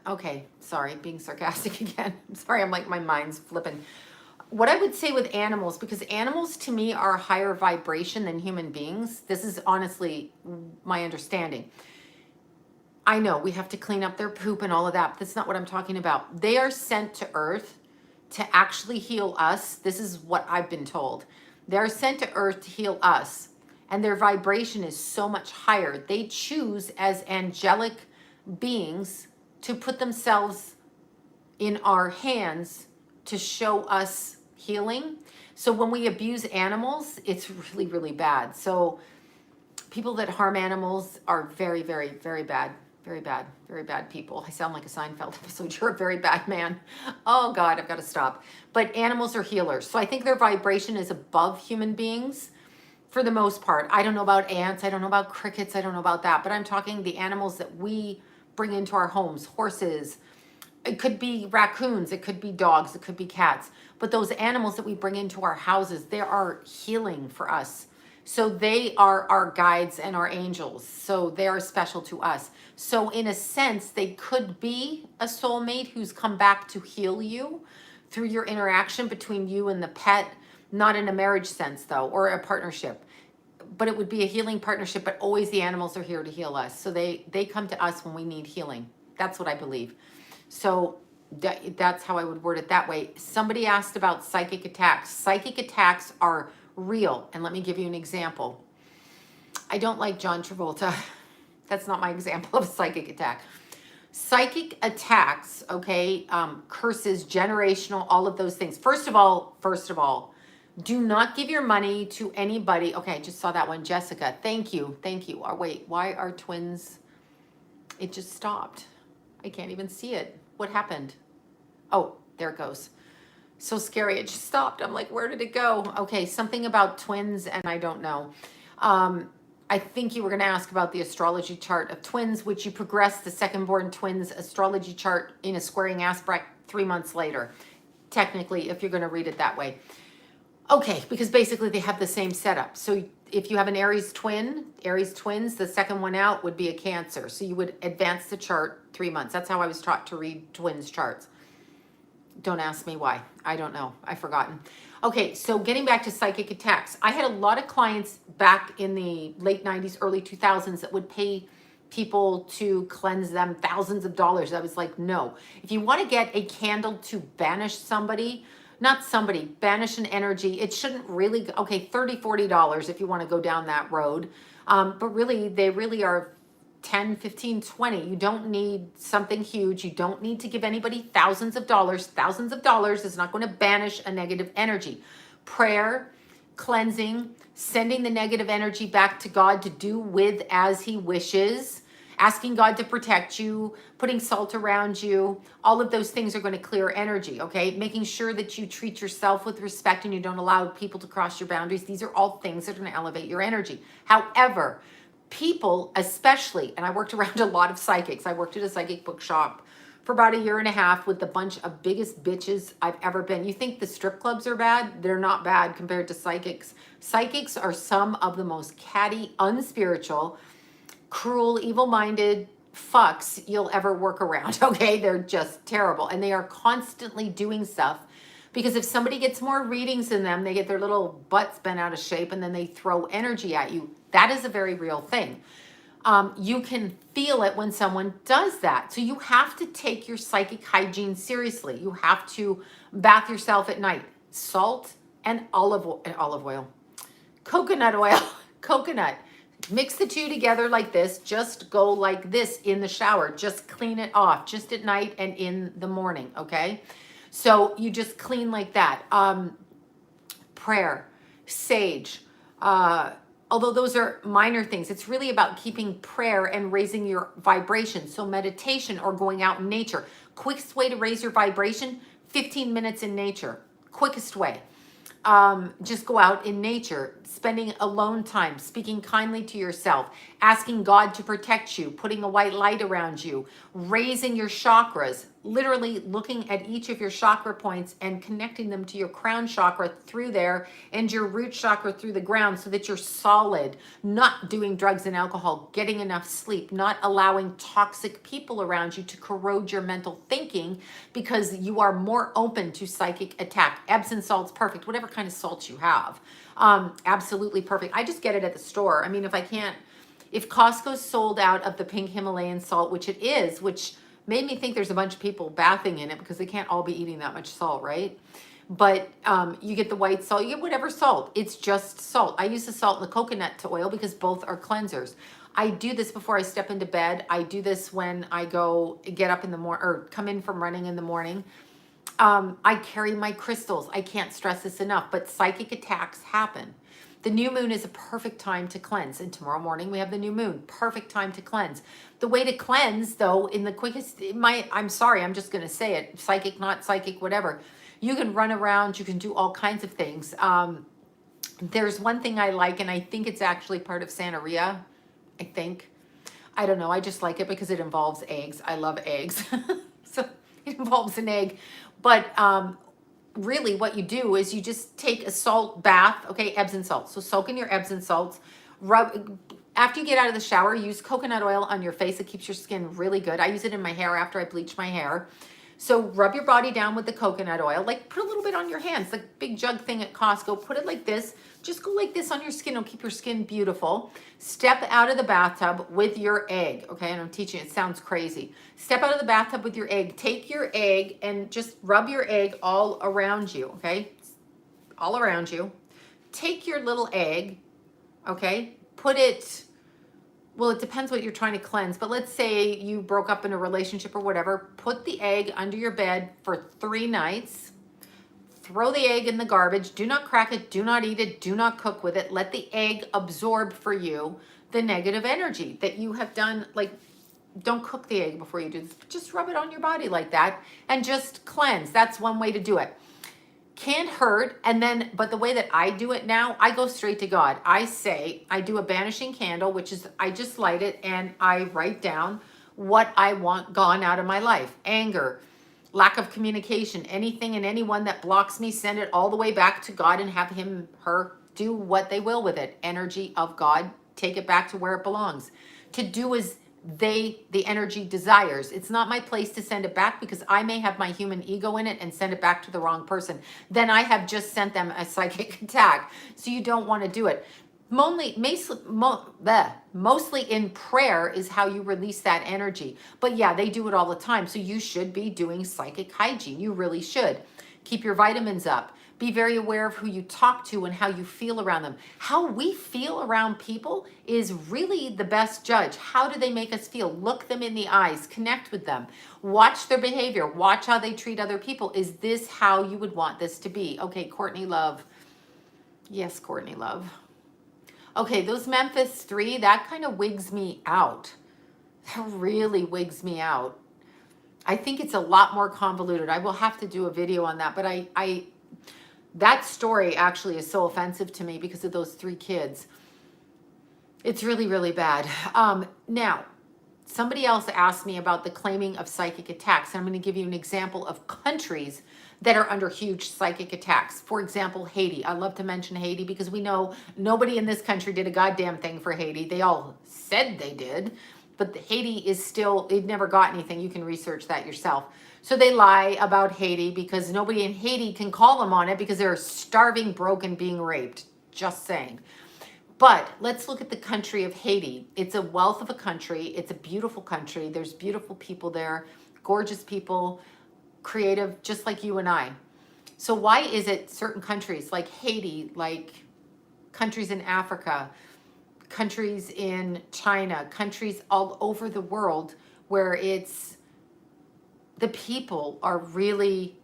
Okay, sorry, being sarcastic again. I'm sorry, I'm like, my mind's flipping. What I would say with animals, because animals to me are higher vibration than human beings. This is honestly my understanding. I know we have to clean up their poop and all of that, but that's not what I'm talking about. They are sent to Earth to actually heal us. This is what I've been told. They're sent to Earth to heal us. And their vibration is so much higher. They choose as angelic beings to put themselves in our hands to show us healing. So when we abuse animals, it's really, really bad. So people that harm animals are very, very, very bad. Very bad, very bad people. I sound like a Seinfeld episode. You're a very bad man. Oh God, I've got to stop. But animals are healers. So I think their vibration is above human beings. For the most part. I don't know about ants. I don't know about crickets. I don't know about that. But I'm talking the animals that we bring into our homes, horses. It could be raccoons. It could be dogs. It could be cats. But those animals that we bring into our houses, they are healing for us. So they are our guides and our angels. So they are special to us. So in a sense, they could be a soulmate who's come back to heal you through your interaction between you and the pet. Not in a marriage sense though, or a partnership, but it would be a healing partnership, but always the animals are here to heal us. So they come to us when we need healing. That's what I believe. So that's how I would word it that way. Somebody asked about psychic attacks. Psychic attacks are real. And let me give you an example. I don't like John Travolta. That's not my example of a psychic attack. Psychic attacks, okay, curses, generational, all of those things. First of all, do not give your money to anybody. Okay, I just saw that one. Jessica, thank you. Thank you. Oh, wait, why are twins? It just stopped. I can't even see it. What happened? Oh, there it goes. So scary. It just stopped. I'm like, where did it go? Okay, something about twins, and I don't know. I think you were going to ask about the astrology chart of twins, which you progress the second-born twins astrology chart in a squaring aspect 3 months later, technically, if you're going to read it that way. Okay, because basically they have the same setup. So if you have an Aries twins, the second one out would be a Cancer. So you would advance the chart 3 months. That's how I was taught to read twins charts. Don't ask me why. I don't know. I've forgotten. Okay, so getting back to psychic attacks. I had a lot of clients back in the late 90s, early 2000s that would pay people to cleanse them thousands of dollars. I was like, no. If you want to get a candle to banish somebody, banish an energy, it shouldn't really, okay, $30, $40 if you want to go down that road. But really, they really are 10, 15, 20. You don't need something huge. You don't need to give anybody thousands of dollars. Thousands of dollars is not going to banish a negative energy. Prayer, cleansing, sending the negative energy back to God to do with as he wishes, asking God to protect you, putting salt around you. All of those things are going to clear energy, okay? Making sure that you treat yourself with respect and you don't allow people to cross your boundaries. These are all things that are going to elevate your energy. However, people especially, and I worked around a lot of psychics. I worked at a psychic bookshop for about a year and a half with the bunch of biggest bitches I've ever been. You think the strip clubs are bad? They're not bad compared to psychics. Psychics are some of the most catty, unspiritual, cruel, evil-minded fucks you'll ever work around, okay? They're just terrible. And they are constantly doing stuff because if somebody gets more readings than them, they get their little butts bent out of shape and then they throw energy at you. That is a very real thing. You can feel it when someone does that. So you have to take your psychic hygiene seriously. You have to bath yourself at night. Salt and olive oil, coconut oil, coconut. Mix the two together like this. Just go like this in the shower. Just clean it off just at night and in the morning, okay? So you just clean like that. Prayer, sage, although those are minor things, it's really about keeping prayer and raising your vibration. So meditation or going out in nature. Quickest way to raise your vibration, 15 minutes in nature. Quickest way. Just go out in nature, spending alone time, speaking kindly to yourself, asking God to protect you, putting a white light around you, raising your chakras, literally looking at each of your chakra points and connecting them to your crown chakra through there and your root chakra through the ground so that you're solid, not doing drugs and alcohol, getting enough sleep, not allowing toxic people around you to corrode your mental thinking because you are more open to psychic attack. Epsom salt's perfect, whatever kind of salt you have. Absolutely perfect. I just get it at the store. I mean, if Costco's sold out of the pink Himalayan salt, which it is, which made me think there's a bunch of people bathing in it because they can't all be eating that much salt, right? But you get the white salt, you get whatever salt. It's just salt. I use the salt and the coconut to oil because both are cleansers. I do this before I step into bed. I do this when I get up in the morning or come in from running in the morning. I carry my crystals. I can't stress this enough, but psychic attacks happen. The new moon is a perfect time to cleanse. And tomorrow morning we have the new moon. Perfect time to cleanse. The way to cleanse, though, in the quickest, I'm sorry, I'm just going to say it. Psychic, not psychic, whatever. You can run around. You can do all kinds of things. There's one thing I like, and I think it's actually part of Santeria. I think. I don't know. I just like it because it involves eggs. I love eggs. So it involves an egg. But really what you do is you just take a salt bath, okay, Epsom salt. So soak in your Epsom salts. After you get out of the shower, use coconut oil on your face. It keeps your skin really good. I use it in my hair after I bleach my hair. So rub your body down with the coconut oil. Like put a little bit on your hands, like big jug thing at Costco. Put it like this. Just go like this on your skin. It'll keep your skin beautiful. Step out of the bathtub with your egg. Okay, and I'm teaching. It sounds crazy. Step out of the bathtub with your egg. Take your egg and just rub your egg all around you. Okay, all around you. Take your little egg. Okay, put it. Well, it depends what you're trying to cleanse, but let's say you broke up in a relationship or whatever. Put the egg under your bed for 3 nights. Throw the egg in the garbage. Do not crack it. Do not eat it. Do not cook with it. Let the egg absorb for you the negative energy that you have done. Like, don't cook the egg before you do this. Just rub it on your body like that and just cleanse. That's one way to do it. Can't hurt. And then, but the way that I do it now, I go straight to God. I do a banishing candle, which is I just light it and I write down what I want gone out of my life. Anger, lack of communication, anything and anyone that blocks me, send it all the way back to God and have him, her do what they will with it. Energy of God, take it back to where it belongs. To do as the energy desires. It's not my place to send it back because I may have my human ego in it and send it back to the wrong person. Then I have just sent them a psychic attack. So you don't want to do it. Mostly in prayer is how you release that energy. But yeah, they do it all the time. So you should be doing psychic hygiene. You really should. Keep your vitamins up. Be very aware of who you talk to and how you feel around them. How we feel around people is really the best judge. How do they make us feel? Look them in the eyes, connect with them, watch their behavior, watch how they treat other people. Is this how you would want this to be? Okay, Courtney Love. Yes, Courtney Love. Okay, those Memphis 3, that kind of wigs me out. That really wigs me out. I think it's a lot more convoluted. I will have to do a video on that, but that story actually is so offensive to me because of those 3 kids. It's really, really bad. Now, somebody else asked me about the claiming of psychic attacks. And I'm going to give you an example of countries that are under huge psychic attacks. For example, Haiti. I love to mention Haiti because we know nobody in this country did a goddamn thing for Haiti. They all said they did, but Haiti is still, it never got anything. You can research that yourself. So they lie about Haiti because nobody in Haiti can call them on it because they're starving, broken, being raped. Just saying. But let's look at the country of Haiti. It's a wealth of a country. It's a beautiful country. There's beautiful people there, gorgeous people, creative, just like you and I. So why is it certain countries like Haiti, like countries in Africa, countries in China, countries all over the world where it's the people are really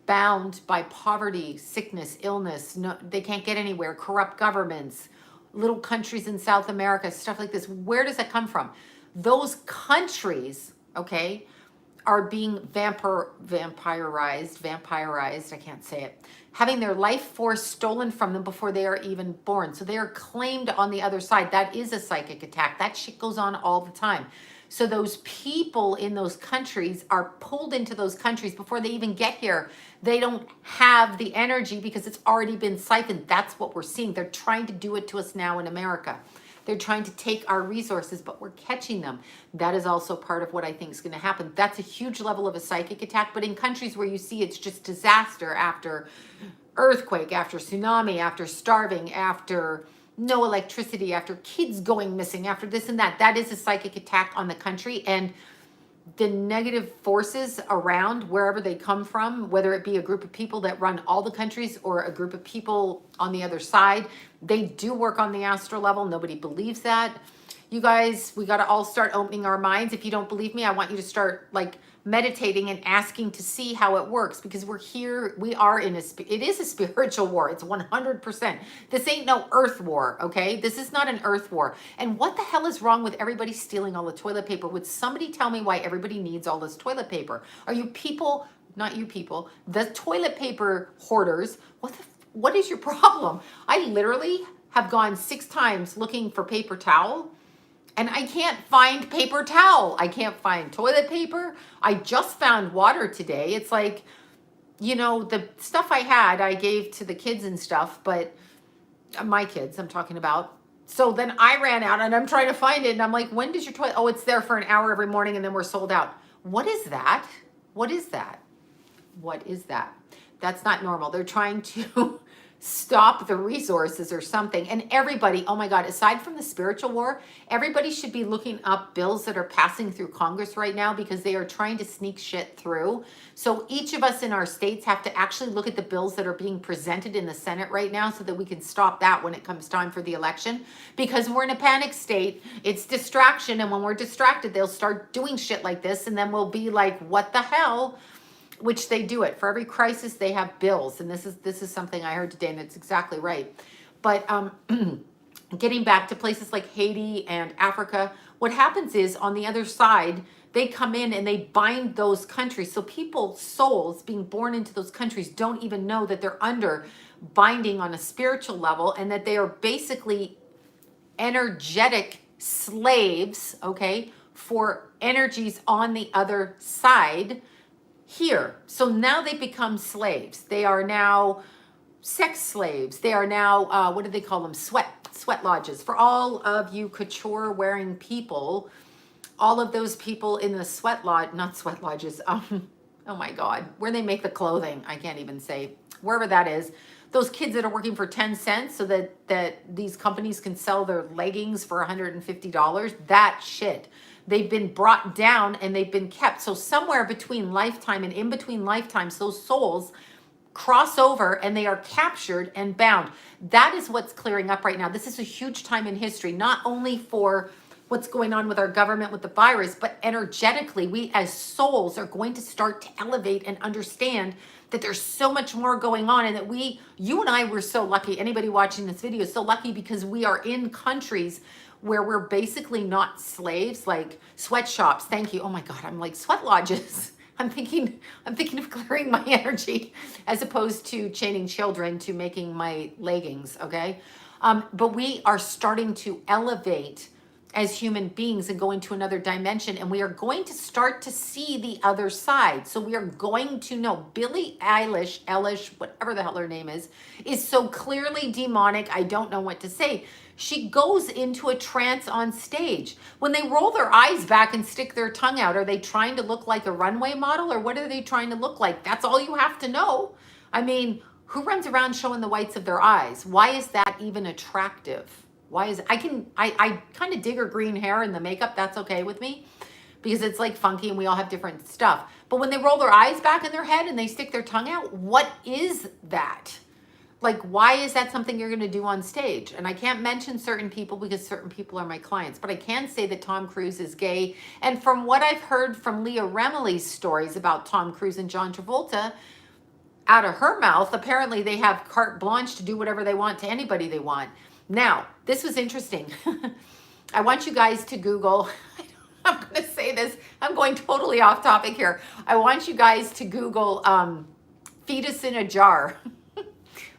bound by poverty, sickness, illness. No, they can't get anywhere. Corrupt governments, little countries in South America, stuff like this. Where does that come from? Those countries, okay, are being vampirized. I can't say it. Having their life force stolen from them before they are even born. So they are claimed on the other side. That is a psychic attack. That shit goes on all the time. So those people in those countries are pulled into those countries before they even get here. They don't have the energy because it's already been siphoned. That's what we're seeing. They're trying to do it to us now in America. They're trying to take our resources, but we're catching them. That is also part of what I think is going to happen. That's a huge level of a psychic attack. But in countries where you see it's just disaster after earthquake, after tsunami, after starving, after no electricity, after kids going missing, after this and that, that is a psychic attack on the country. And the negative forces around wherever they come from, whether it be a group of people that run all the countries or a group of people on the other side, they do work on the astral level. Nobody believes that. You guys, we got to all start opening our minds. If you don't believe me, I want you to start like meditating and asking to see how it works, because we're here, we are in it is a spiritual war. It's 100%. This ain't no earth war, okay? This is not an earth war. And what the hell is wrong with everybody stealing all the toilet paper? Would somebody tell me why everybody needs all this toilet paper? Are you people, not you people, the toilet paper hoarders? What is your problem? I literally have gone 6 times looking for paper towel, and I can't find paper towel. I can't find toilet paper. I just found water today. It's like, you know, the stuff I had, I gave to the kids and stuff, but my kids I'm talking about. So then I ran out and I'm trying to find it. And I'm like, when does your toilet? Oh, it's there for an hour every morning and then we're sold out. What is that? What is that? What is that? That's not normal. They're trying to stop the resources or something. And everybody, oh my God, aside from the spiritual war, everybody should be looking up bills that are passing through Congress right now, because they are trying to sneak shit through. So each of us in our states have to actually look at the bills that are being presented in the Senate right now so that we can stop that when it comes time for the election, because we're in a panic state. It's distraction. And when we're distracted, they'll start doing shit like this. And then we'll be like, what the hell? Which they do it. For every crisis, they have bills. And this is something I heard today, and it's exactly right. But getting back to places like Haiti and Africa, what happens is on the other side, they come in and they bind those countries. So people's souls being born into those countries don't even know that they're under binding on a spiritual level, and that they are basically energetic slaves, okay, for energies on the other side here. So now they become slaves. They are now sex slaves. They are now, what do they call them? Sweat lodges. For all of you couture wearing people, all of those people in the sweat lodge, not sweat lodges, oh my God, where they make the clothing, I can't even say, wherever that is, those kids that are working for 10 cents so that these companies can sell their leggings for $150, that shit. They've been brought down and they've been kept. So somewhere between lifetime and in between lifetimes, those souls cross over and they are captured and bound. That is what's clearing up right now. This is a huge time in history, not only for what's going on with our government with the virus, but energetically, we as souls are going to start to elevate and understand that there's so much more going on, and that you and I were so lucky. Anybody watching this video is so lucky because we are in countries where we're basically not slaves, like sweatshops. Thank you. Oh my God, I'm like sweat lodges. I'm thinking of clearing my energy as opposed to chaining children to making my leggings. Okay. But we are starting to elevate as human beings and go into another dimension, and we are going to start to see the other side. So we are going to know Billie Eilish, whatever the hell her name is so clearly demonic. I don't know what to say. She goes into a trance on stage. When they roll their eyes back and stick their tongue out, are they trying to look like a runway model, or what are they trying to look like? That's all you have to know. I mean, who runs around showing the whites of their eyes? Why is that even attractive? Why is it? I kind of dig her green hair and the makeup. That's okay with me because it's like funky and we all have different stuff. But when they roll their eyes back in their head and they stick their tongue out, what is that? Like, why is that something you're going to do on stage? And I can't mention certain people because certain people are my clients, but I can say that Tom Cruise is gay. And from what I've heard from Leah Remini's stories about Tom Cruise and John Travolta, out of her mouth, apparently they have carte blanche to do whatever they want to anybody they want. Now, this was interesting. I want you guys to Google, I'm going to say this, I'm going totally off topic here. I want you guys to Google fetus in a jar.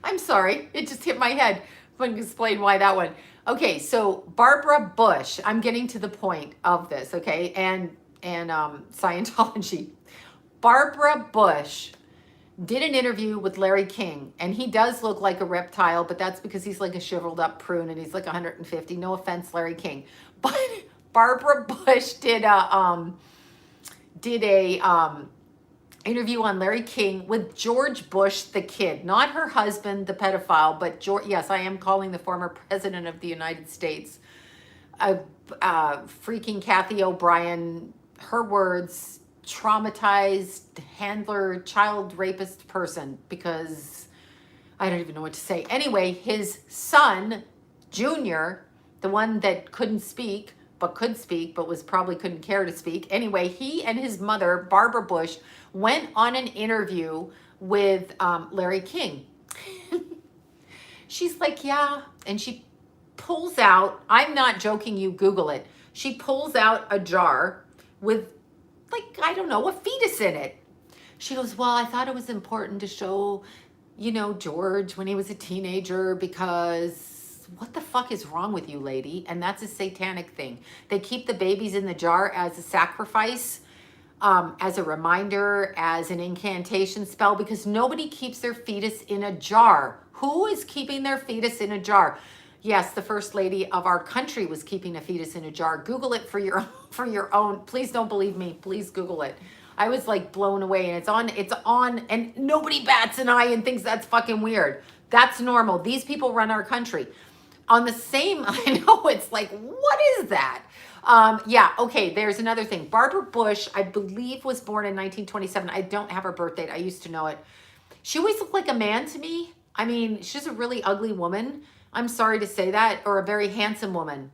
I'm sorry, it just hit my head. I'm going to explain why that one. Okay, so Barbara Bush, I'm getting to the point of this, okay, and Scientology. Barbara Bush did an interview with Larry King, and he does look like a reptile, but that's because he's like a shriveled up prune and he's like 150. No offense, Larry King. But Barbara Bush did a interview on Larry King with George Bush, the kid, not her husband, the pedophile, but George. Yes, I am calling the former president of the United States, freaking Kathy O'Brien, her words, traumatized handler, child rapist person, because I don't even know what to say. Anyway, his son, Junior, the one that couldn't speak, but could speak, but was probably couldn't care to speak. Anyway, he and his mother, Barbara Bush, went on an interview with Larry King. She's like, yeah. And she pulls out, I'm not joking, you Google it. She pulls out a jar with, like, I don't know, a fetus in it. She goes, well, I thought it was important to show, you know, George when he was a teenager, because what the fuck is wrong with you, lady? And that's a satanic thing. They keep the babies in the jar as a sacrifice, as a reminder, as an incantation spell, because nobody keeps their fetus in a jar. Who is keeping their fetus in a jar? Yes, the first lady of our country was keeping a fetus in a jar. Google it for your own. Please don't believe me. Please Google it. I was like blown away, and it's on, and nobody bats an eye and thinks that's fucking weird. That's normal. These people run our country. On the same, I know, it's like, what is that? Yeah, okay, there's another thing. Barbara Bush, I believe, was born in 1927. I don't have her birth date. I used to know it. She always looked like a man to me. I mean, she's a really ugly woman. I'm sorry to say that, or a very handsome woman.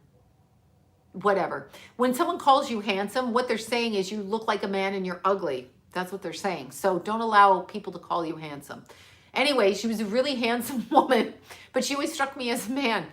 Whatever. When someone calls you handsome, what they're saying is you look like a man and you're ugly. That's what they're saying. So don't allow people to call you handsome. Anyway, she was a really handsome woman, but she always struck me as a man.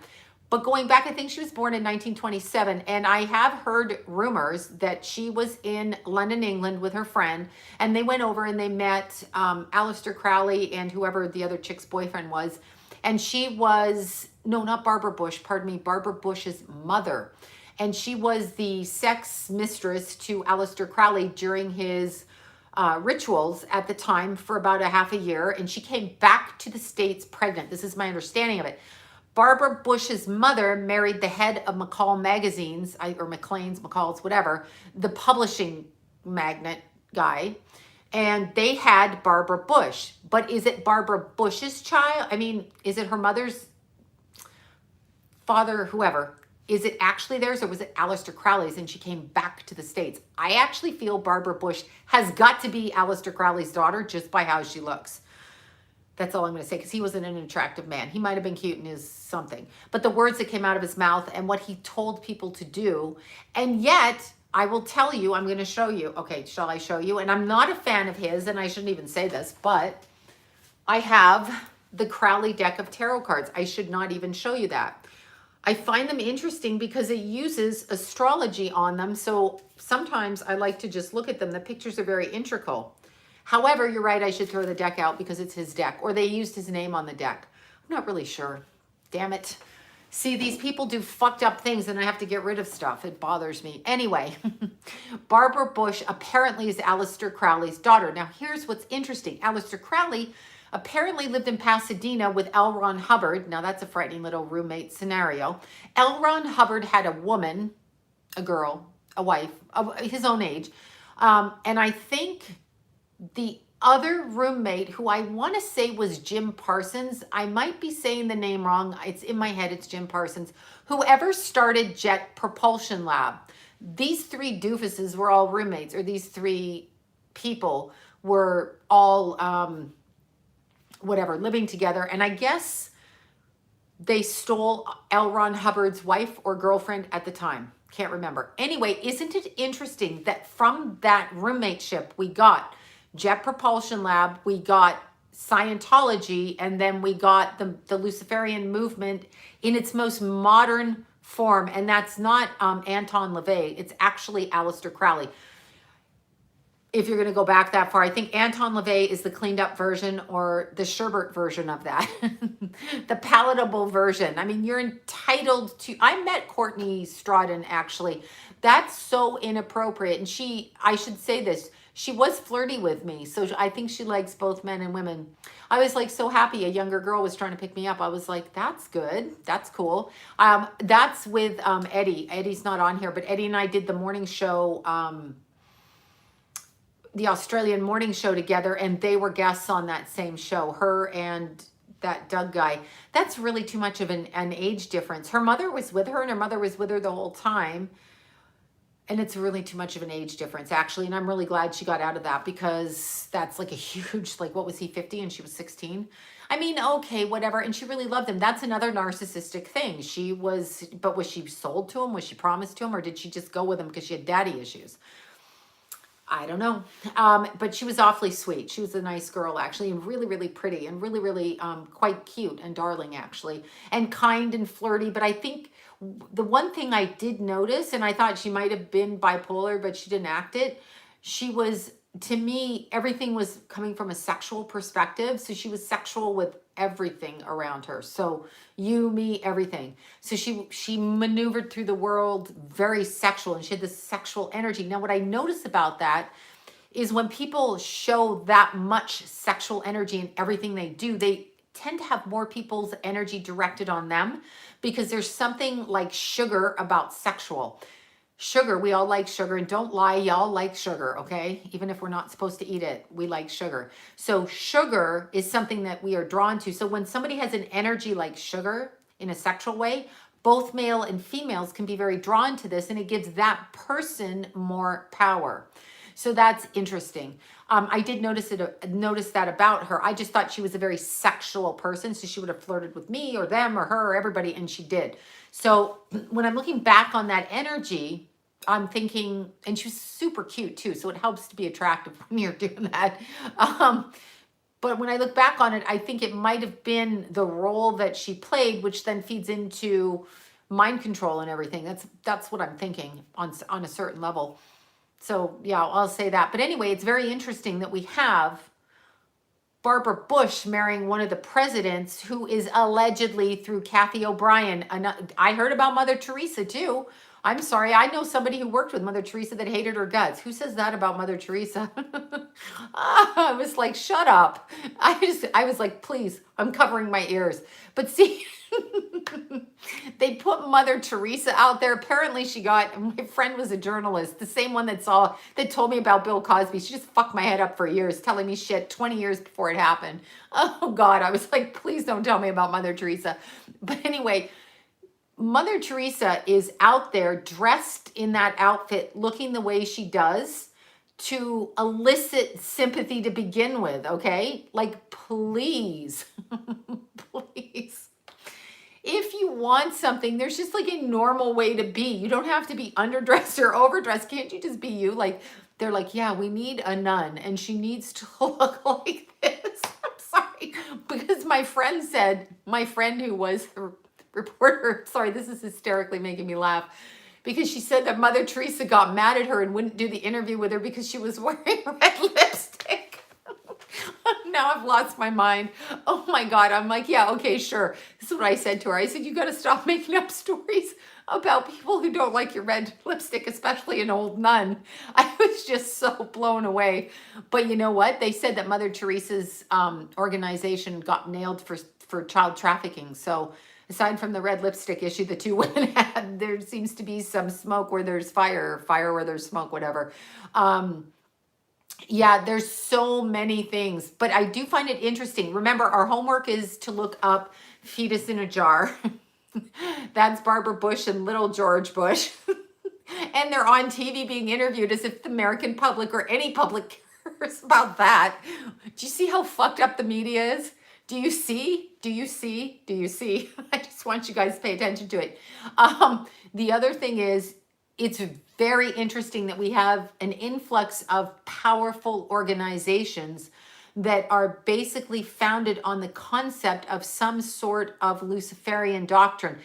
But going back, I think she was born in 1927, and I have heard rumors that she was in London, England with her friend, and they went over and they met Aleister Crowley and whoever the other chick's boyfriend was, and she was, no, not Barbara Bush, pardon me, Barbara Bush's mother, and she was the sex mistress to Aleister Crowley during his rituals at the time for about a half a year, and she came back to the States pregnant. This is my understanding of it. Barbara Bush's mother married the head of McCall magazines, or Maclean's, McCall's, whatever, the publishing magnate guy, and they had Barbara Bush. But is it Barbara Bush's child? I mean, is it her mother's father, whoever? Is it actually theirs, or was it Aleister Crowley's and she came back to the States? I actually feel Barbara Bush has got to be Aleister Crowley's daughter just by how she looks. That's all I'm going to say, because he wasn't an attractive man. He might have been cute in his something, but the words that came out of his mouth and what he told people to do. And yet I will tell you, I'm going to show you. Okay, shall I show you? And I'm not a fan of his, and I shouldn't even say this, but I have the Crowley deck of tarot cards. I should not even show you that. I find them interesting because it uses astrology on them. So sometimes I like to just look at them. The pictures are very integral. However, you're right, I should throw the deck out because it's his deck, or they used his name on the deck. I'm not really sure. Damn it. See, these people do fucked up things and I have to get rid of stuff. It bothers me. Anyway, Barbara Bush apparently is Aleister Crowley's daughter. Now, here's what's interesting. Aleister Crowley apparently lived in Pasadena with L. Ron Hubbard. Now, that's a frightening little roommate scenario. L. Ron Hubbard had a woman, a girl, a wife, of his own age. And I think the other roommate, who I want to say was Jim Parsons, I might be saying the name wrong. It's in my head. It's Jim Parsons. Whoever started Jet Propulsion Lab. These three doofuses were all roommates, or these three people were all, whatever, living together. And I guess they stole L. Ron Hubbard's wife or girlfriend at the time. Can't remember. Anyway, isn't it interesting that from that roommateship we got Jet Propulsion Lab, we got Scientology, and then we got the Luciferian movement in its most modern form. And that's not Anton LaVey. It's actually Aleister Crowley. If you're going to go back that far, I think Anton LaVey is the cleaned up version, or the sherbet version of that. The palatable version. I mean, you're entitled to... I met Courtney Strawden, actually. That's so inappropriate. And I should say this, she was flirty with me. So I think she likes both men and women. I was like so happy a younger girl was trying to pick me up. I was like, that's good. That's cool. That's with Eddie. Eddie's not on here, but Eddie and I did the morning show, the Australian morning show together, and they were guests on that same show, her and that Doug guy. That's really too much of an age difference. Her mother was with her, and her mother was with her the whole time. And it's really too much of an age difference, actually. And I'm really glad she got out of that, because that's like a huge, like, what was he, 50 and she was 16? I mean, okay, whatever. And she really loved him. That's another narcissistic thing. But was she sold to him? Was she promised to him? Or did she just go with him because she had daddy issues? I don't know. But she was awfully sweet. She was a nice girl, actually, and really, really pretty, and really, really quite cute and darling, actually, and kind and flirty. But I think the one thing I did notice, and I thought she might have been bipolar, but she didn't act it. She was, to me, everything was coming from a sexual perspective. So she was sexual with everything around her. So you, me, everything. So she maneuvered through the world very sexual, and she had this sexual energy. Now, what I notice about that is when people show that much sexual energy in everything they do, they tend to have more people's energy directed on them, because there's something like sugar about sexual. Sugar, we all like sugar, and don't lie, y'all like sugar, okay? Even if we're not supposed to eat it, we like sugar. So sugar is something that we are drawn to. So when somebody has an energy like sugar in a sexual way, both male and females can be very drawn to this, and it gives that person more power. So that's interesting. I did notice that about her. I just thought she was a very sexual person, so she would have flirted with me or them or her or everybody, and she did. So when I'm looking back on that energy, I'm thinking, and she was super cute too, so it helps to be attractive when you're doing that. But when I look back on it, I think it might have been the role that she played, which then feeds into mind control and everything. That's what I'm thinking on a certain level. So yeah, I'll say that. But anyway, it's very interesting that we have Barbara Bush marrying one of the presidents, who is allegedly, through Kathy O'Brien. I heard about Mother Teresa too. I'm sorry, I know somebody who worked with Mother Teresa that hated her guts. Who says that about Mother Teresa? I was like, shut up. I was like, please, I'm covering my ears. But see, they put Mother Teresa out there. Apparently my friend was a journalist, the same one that told me about Bill Cosby. She just fucked my head up for years, telling me shit 20 years before it happened. Oh God, I was like, please don't tell me about Mother Teresa. But anyway, Mother Teresa is out there dressed in that outfit, looking the way she does, to elicit sympathy to begin with, okay? Like, please, please. If you want something, there's just like a normal way to be. You don't have to be underdressed or overdressed. Can't you just be you? Like, they're like, yeah, we need a nun and she needs to look like this. I'm sorry. Because my friend said, my friend who was a reporter, sorry, this is hysterically making me laugh, because she said that Mother Teresa got mad at her and wouldn't do the interview with her because she was wearing red lipstick. Now I've lost my mind. Oh my God. I'm like, yeah, okay, sure. This is what I said to her. I said, you got to stop making up stories about people who don't like your red lipstick, especially an old nun. I was just so blown away. But you know what? They said that Mother Teresa's organization got nailed for child trafficking. So aside from the red lipstick issue the two women had, there seems to be some smoke where there's fire, fire where there's smoke, whatever. Yeah, there's so many things, but I do find it interesting. Remember, our homework is to look up fetus in a jar. That's Barbara Bush and little George Bush. And they're on TV being interviewed as if the American public or any public cares about that. Do you see how fucked up the media is? Do you see? Do you see? Do you see? I just want you guys to pay attention to it. The other thing is, it's very interesting that we have an influx of powerful organizations that are basically founded on the concept of some sort of Luciferian doctrine.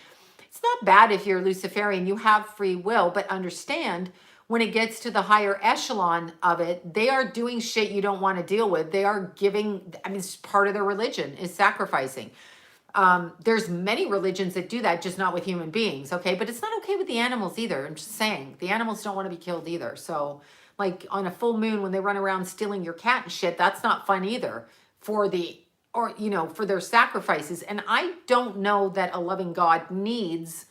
It's not bad if you're Luciferian, you have free will, but understand when it gets to the higher echelon of it, they are doing shit you don't want to deal with. They are giving, I mean, it's part of their religion is sacrificing. There's many religions that do that, just not with human beings, okay? But it's not okay with the animals either. I'm just saying, the animals don't want to be killed either. So, like on a full moon when they run around stealing your cat and shit, that's not fun either for the, or, you know, for their sacrifices. And I don't know that a loving God needs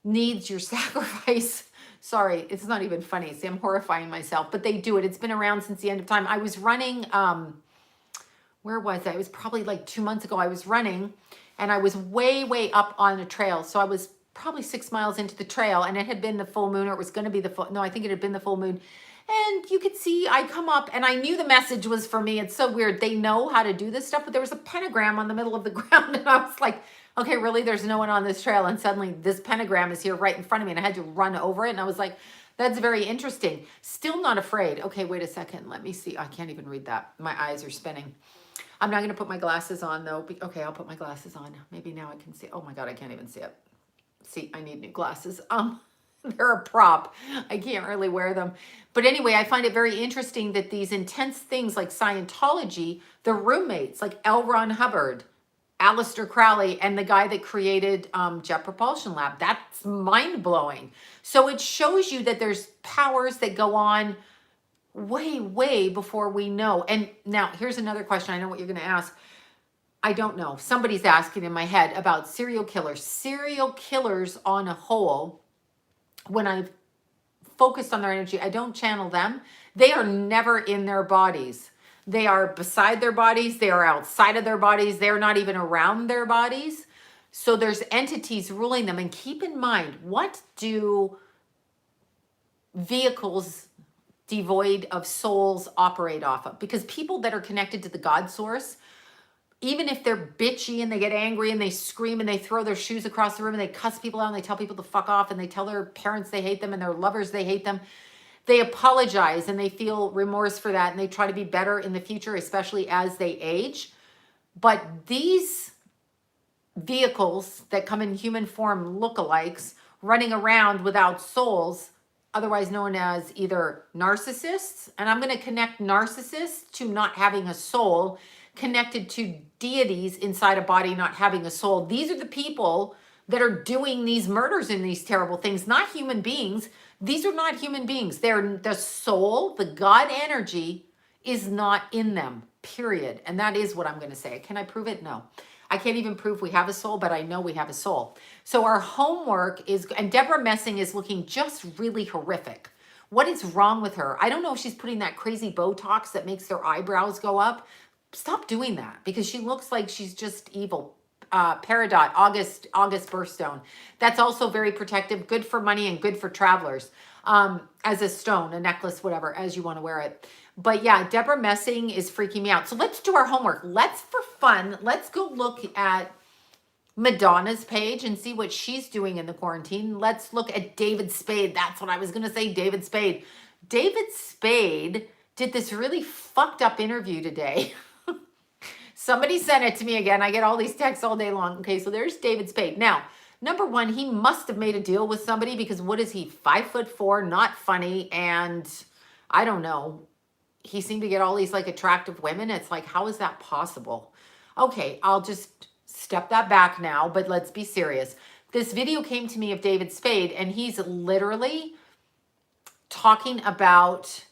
your sacrifice. Sorry, it's not even funny. See, I'm horrifying myself, but they do it. It's been around since the end of time. I was running, where was I? It was probably like 2 months ago. I was running and I was way, way up on a trail. So I was probably 6 miles into the trail and it had been the full moon, or it was going to be the full, no, I think it had been the full moon. And you could see I come up and I knew the message was for me. It's so weird. They know how to do this stuff, but there was a pentagram on the middle of the ground. And I was like, okay, really? There's no one on this trail. And suddenly this pentagram is here right in front of me and I had to run over it. And I was like, that's very interesting. Still not afraid. Okay, wait a second. Let me see. I can't even read that. My eyes are spinning. I'm not going to put my glasses on though. Okay, I'll put my glasses on. Maybe now I can see. Oh my God, I can't even see it. See, I need new glasses. They're a prop. I can't really wear them. But anyway, I find it very interesting that these intense things like Scientology, the roommates like L. Ron Hubbard, Aleister Crowley, and the guy that created Jet Propulsion Lab, that's mind-blowing. So it shows you that there's powers that go on way, way before we know. And now here's another question. I know what you're going to ask. I don't know. Somebody's asking in my head about serial killers. Serial killers on a whole, when I've focused on their energy, I don't channel them. They are never in their bodies. They are beside their bodies. They are outside of their bodies. They're not even around their bodies. So there's entities ruling them. And keep in mind, what do vehicles devoid of souls operate off of? Because people that are connected to the God source, even if they're bitchy and they get angry and they scream and they throw their shoes across the room and they cuss people out and they tell people to fuck off and they tell their parents they hate them and their lovers they hate them, they apologize and they feel remorse for that and they try to be better in the future, especially as they age. But these vehicles that come in human form, lookalikes, running around without souls, otherwise known as either narcissists, and I'm going to connect narcissists to not having a soul, connected to deities inside a body not having a soul. These are the people that are doing these murders and these terrible things, not human beings. These are not human beings. They're the soul, the God energy is not in them, period. And that is what I'm going to say. Can I prove it? No. I can't even prove we have a soul, but I know we have a soul. So our homework is, and Deborah Messing is looking just really horrific. What is wrong with her? I don't know if she's putting that crazy Botox that makes their eyebrows go up. Stop doing that because she looks like she's just evil. Peridot, August birthstone. That's also very protective, good for money and good for travelers. as a stone, a necklace, whatever, as you want to wear it. But yeah, Deborah Messing is freaking me out. So let's do our homework. Let's, for fun, let's go look at Madonna's page and see what she's doing in the quarantine. Let's look at David Spade. That's what I was going to say, David Spade. David Spade did this really fucked up interview today. Somebody sent it to me again. I get all these texts all day long. Okay, so there's David Spade. Now, number one, he must have made a deal with somebody because what is he, 5'4", not funny, and I don't know. He seemed to get all these like attractive women. It's like, how is that possible? Okay, I'll just step that back now, but let's be serious. This video came to me of David Spade, and he's literally talking about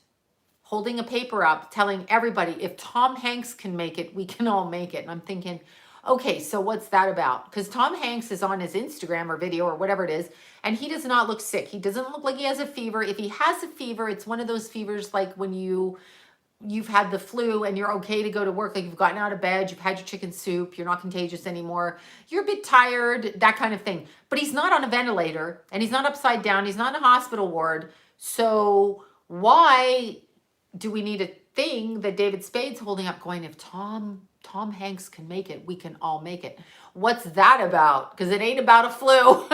holding a paper up, telling everybody, if Tom Hanks can make it, we can all make it. And I'm thinking, okay, so what's that about? Because Tom Hanks is on his Instagram or video or whatever it is, and he does not look sick. He doesn't look like he has a fever. If he has a fever, it's one of those fevers like when you've had the flu and you're okay to go to work, like you've gotten out of bed, you've had your chicken soup, you're not contagious anymore, you're a bit tired, that kind of thing. But he's not on a ventilator and he's not upside down, he's not in a hospital ward. So why do we need a thing that David Spade's holding up going, if Tom Hanks can make it, we can all make it? What's that about? Because it ain't about a flu.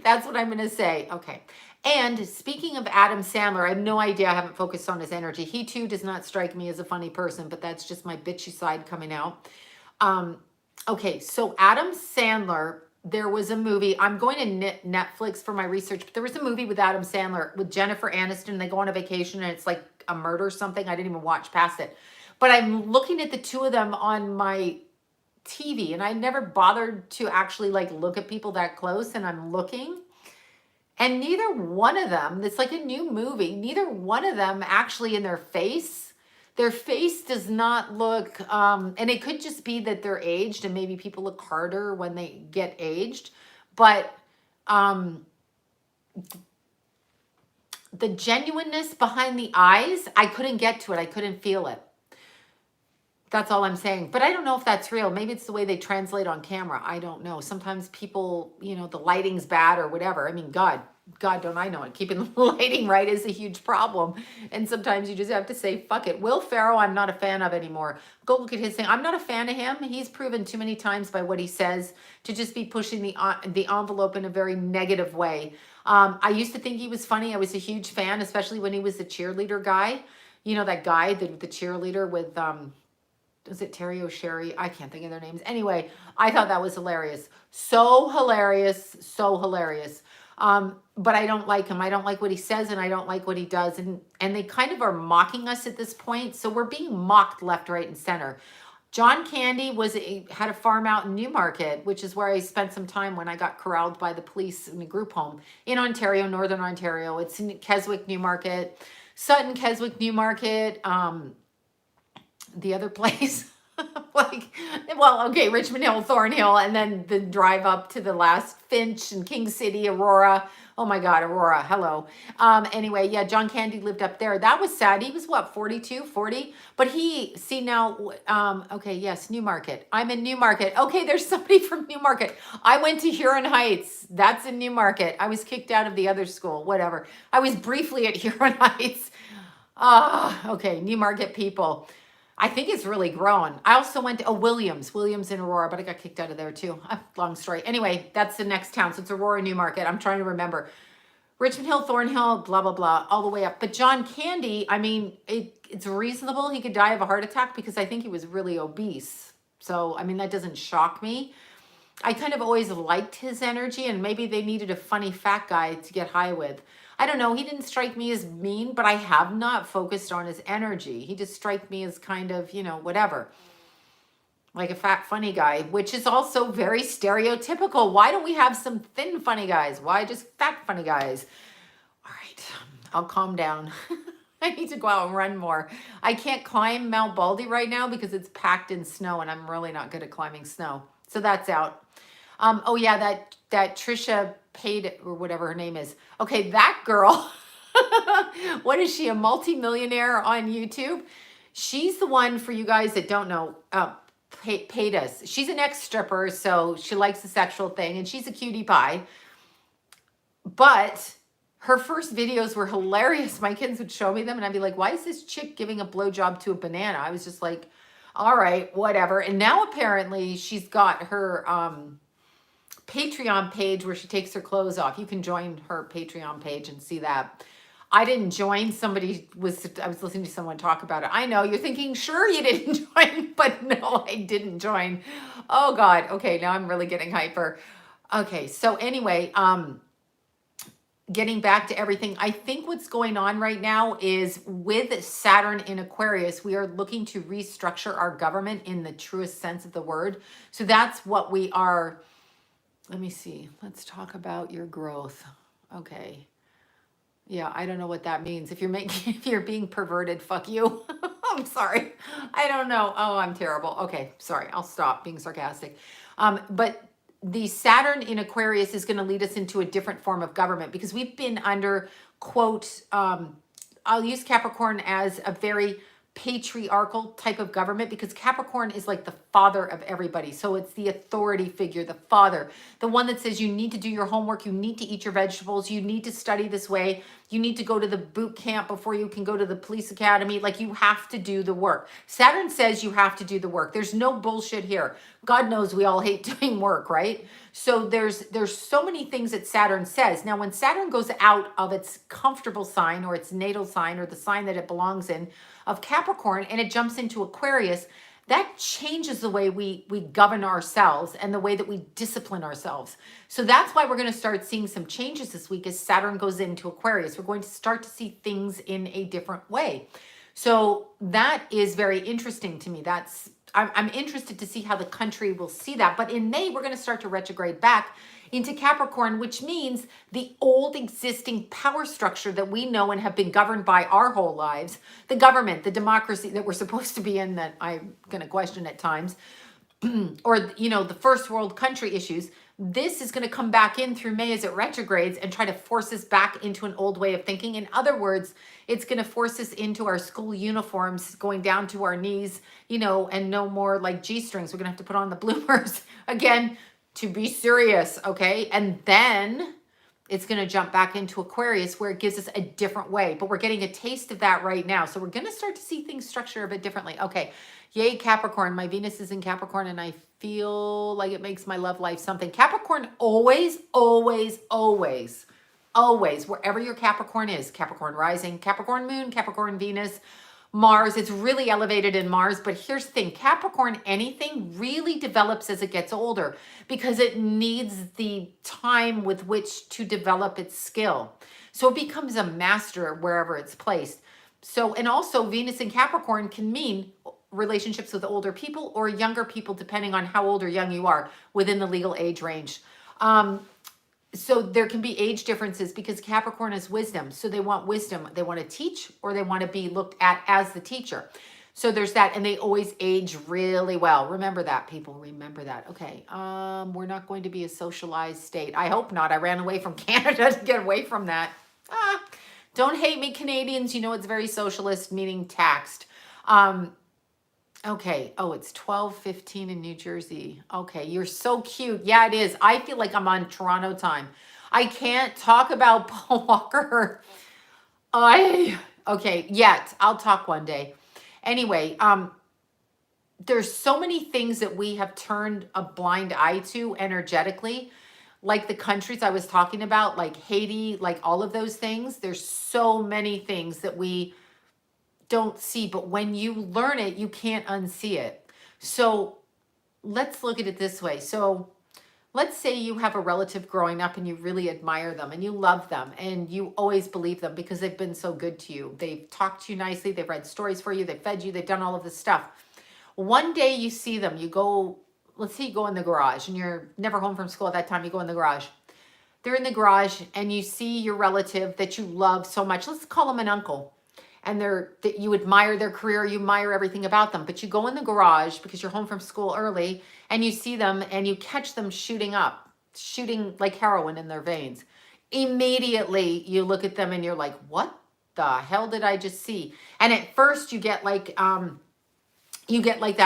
That's what I'm going to say. Okay. And speaking of Adam Sandler, I have no idea. I haven't focused on his energy. He too does not strike me as a funny person, but that's just my bitchy side coming out. Okay, so Adam Sandler, there was a movie. I'm going to Netflix for my research, but there was a movie with Adam Sandler with Jennifer Aniston. They go on a vacation and it's like a murder or something. I didn't even watch past it. But I'm looking at the two of them on my TV, and I never bothered to actually like look at people that close, and I'm looking. And neither one of them, it's like a new movie, neither one of them actually in their face does not look, and it could just be that they're aged and maybe people look harder when they get aged. But the genuineness behind the eyes, I couldn't get to it. I couldn't feel it. That's all I'm saying. But I don't know if that's real. Maybe it's the way they translate on camera. I don't know. Sometimes people, the lighting's bad or whatever. I mean, God, don't I know it. Keeping the lighting right is a huge problem. And sometimes you just have to say, fuck it. Will Ferrell, I'm not a fan of anymore. Go look at his thing. I'm not a fan of him. He's proven too many times by what he says to just be pushing the envelope in a very negative way. I used to think he was funny. I was a huge fan, especially when he was the cheerleader guy. You know, that guy, the cheerleader with... was it Terry O'Sherry? I can't think of their names. Anyway, I thought that was hilarious. So hilarious. So hilarious. But I don't like him. I don't like what he says and I don't like what he does. And they kind of are mocking us at this point. So we're being mocked left, right, and center. John Candy had a farm out in Newmarket, which is where I spent some time when I got corralled by the police in a group home in Ontario, Northern Ontario. It's in Keswick, Newmarket, Sutton, Keswick, Newmarket, the other place, Richmond Hill, Thornhill, and then the drive up to the last Finch and King City, Aurora. Oh my God, Aurora, hello. Anyway, yeah, John Candy lived up there. That was sad. He was what, 42, 40? But yes, Newmarket. I'm in Newmarket. Okay, there's somebody from Newmarket. I went to Huron Heights. That's in Newmarket. I was kicked out of the other school, whatever. I was briefly at Huron Heights. Okay, Newmarket people. I think it's really grown. I also went to Williams in Aurora, but I got kicked out of there too. Long story. Anyway, that's the next town. So it's Aurora, Newmarket. I'm trying to remember. Richmond Hill, Thornhill, blah, blah, blah, all the way up. But John Candy, I mean, it's reasonable he could die of a heart attack because I think he was really obese. So, I mean, that doesn't shock me. I kind of always liked his energy, and maybe they needed a funny fat guy to get high with. I don't know. He didn't strike me as mean, but I have not focused on his energy. He just struck me as kind of, whatever. Like a fat, funny guy, which is also very stereotypical. Why don't we have some thin, funny guys? Why just fat, funny guys? All right, I'll calm down. I need to go out and run more. I can't climb Mount Baldy right now because it's packed in snow, and I'm really not good at climbing snow. So that's out. Oh yeah, that Trisha paid, or whatever her name is. Okay, that girl, what is she, a multi-millionaire on YouTube? She's the one, for you guys that don't know, paid us. She's an ex-stripper, so she likes the sexual thing, and she's a cutie pie. But Her first videos were hilarious. My kids would show me them and I'd be like, why is this chick giving a blowjob to a banana? I was just like, all right, whatever. And now apparently she's got her Patreon page where she takes her clothes off. You can join her Patreon page and see that. I didn't join. I was listening to someone talk about it. I know you're thinking, sure you didn't join, but no, I didn't join. Oh God. Okay. Now I'm really getting hyper. Okay. So anyway, getting back to everything, I think what's going on right now is with Saturn in Aquarius, we are looking to restructure our government in the truest sense of the word. So that's what we are. Let me see. Let's talk about your growth. Okay. Yeah, I don't know what that means. If you're making, if you're being perverted, fuck you. I'm sorry. I don't know. Oh, I'm terrible. Okay, sorry. I'll stop being sarcastic. But the Saturn in Aquarius is going to lead us into a different form of government because we've been under, quote, I'll use Capricorn as a very patriarchal type of government because Capricorn is like the father of everybody. So it's the authority figure, the father, the one that says you need to do your homework, you need to eat your vegetables, you need to study this way, you need to go to the boot camp before you can go to the police academy. Like you have to do the work. Saturn says you have to do the work. There's no bullshit here. God knows we all hate doing work, right? So there's so many things that Saturn says. Now, when Saturn goes out of its comfortable sign or its natal sign or the sign that it belongs in of Capricorn and it jumps into Aquarius, that changes the way we govern ourselves and the way that we discipline ourselves. So that's why we're going to start seeing some changes this week as Saturn goes into Aquarius. We're going to start to see things in a different way. So that is very interesting to me. I'm interested to see how the country will see that. But in May, we're going to start to retrograde back into Capricorn, which means the old existing power structure that we know and have been governed by our whole lives, the government, the democracy that we're supposed to be in that I'm going to question at times, or, you know, the first world country issues, this is going to come back in through May as it retrogrades and try to force us back into an old way of thinking. In other words, it's going to force us into our school uniforms going down to our knees, you know, and no more like G-strings. We're going to have to put on the bloomers again to be serious, okay? And then it's going to jump back into Aquarius where it gives us a different way. But we're getting a taste of that right now. So we're going to start to see things structure a bit differently. Okay, yay, Capricorn. My Venus is in Capricorn and I feel like it makes my love life something. Capricorn always, always, always, always, wherever your Capricorn is, Capricorn rising, Capricorn moon, Capricorn Venus, Mars, it's really elevated in Mars. But here's the thing, Capricorn, anything really develops as it gets older because it needs the time with which to develop its skill. So it becomes a master wherever it's placed. So, and also Venus in Capricorn can mean relationships with older people or younger people, depending on how old or young you are within the legal age range. So there can be age differences because Capricorn is wisdom. So they want wisdom. They want to teach or they want to be looked at as the teacher. So there's that. And they always age really well. Remember that, people. Remember that. Okay. We're not going to be a socialized state. I hope not. I ran away from Canada to get away from that. Don't hate me, Canadians. You know it's very socialist, meaning taxed. Okay. Oh, it's 12:15 in New Jersey. Okay. You're so cute. Yeah, it is. I feel like I'm on Toronto time. I can't talk about Paul Walker. Okay, yet. I'll talk one day. Anyway, there's so many things that we have turned a blind eye to energetically, like the countries I was talking about, like Haiti, like all of those things. There's so many things that we don't see, but when you learn it, you can't unsee it. So let's look at it this way. So let's say you have a relative growing up and you really admire them and you love them and you always believe them because they've been so good to you. They've talked to you nicely. They've read stories for you. They've fed you. They've done all of this stuff. One day you see them, you go, let's say you go in the garage and you're never home from school at that time. You go in the garage. They're in the garage and you see your relative that you love so much. Let's call them an uncle. And that you admire their career, you admire everything about them. But you go in the garage because you're home from school early and you see them and you catch them shooting like heroin in their veins. Immediately you look at them and you're like, what the hell did I just see? And at first you get like that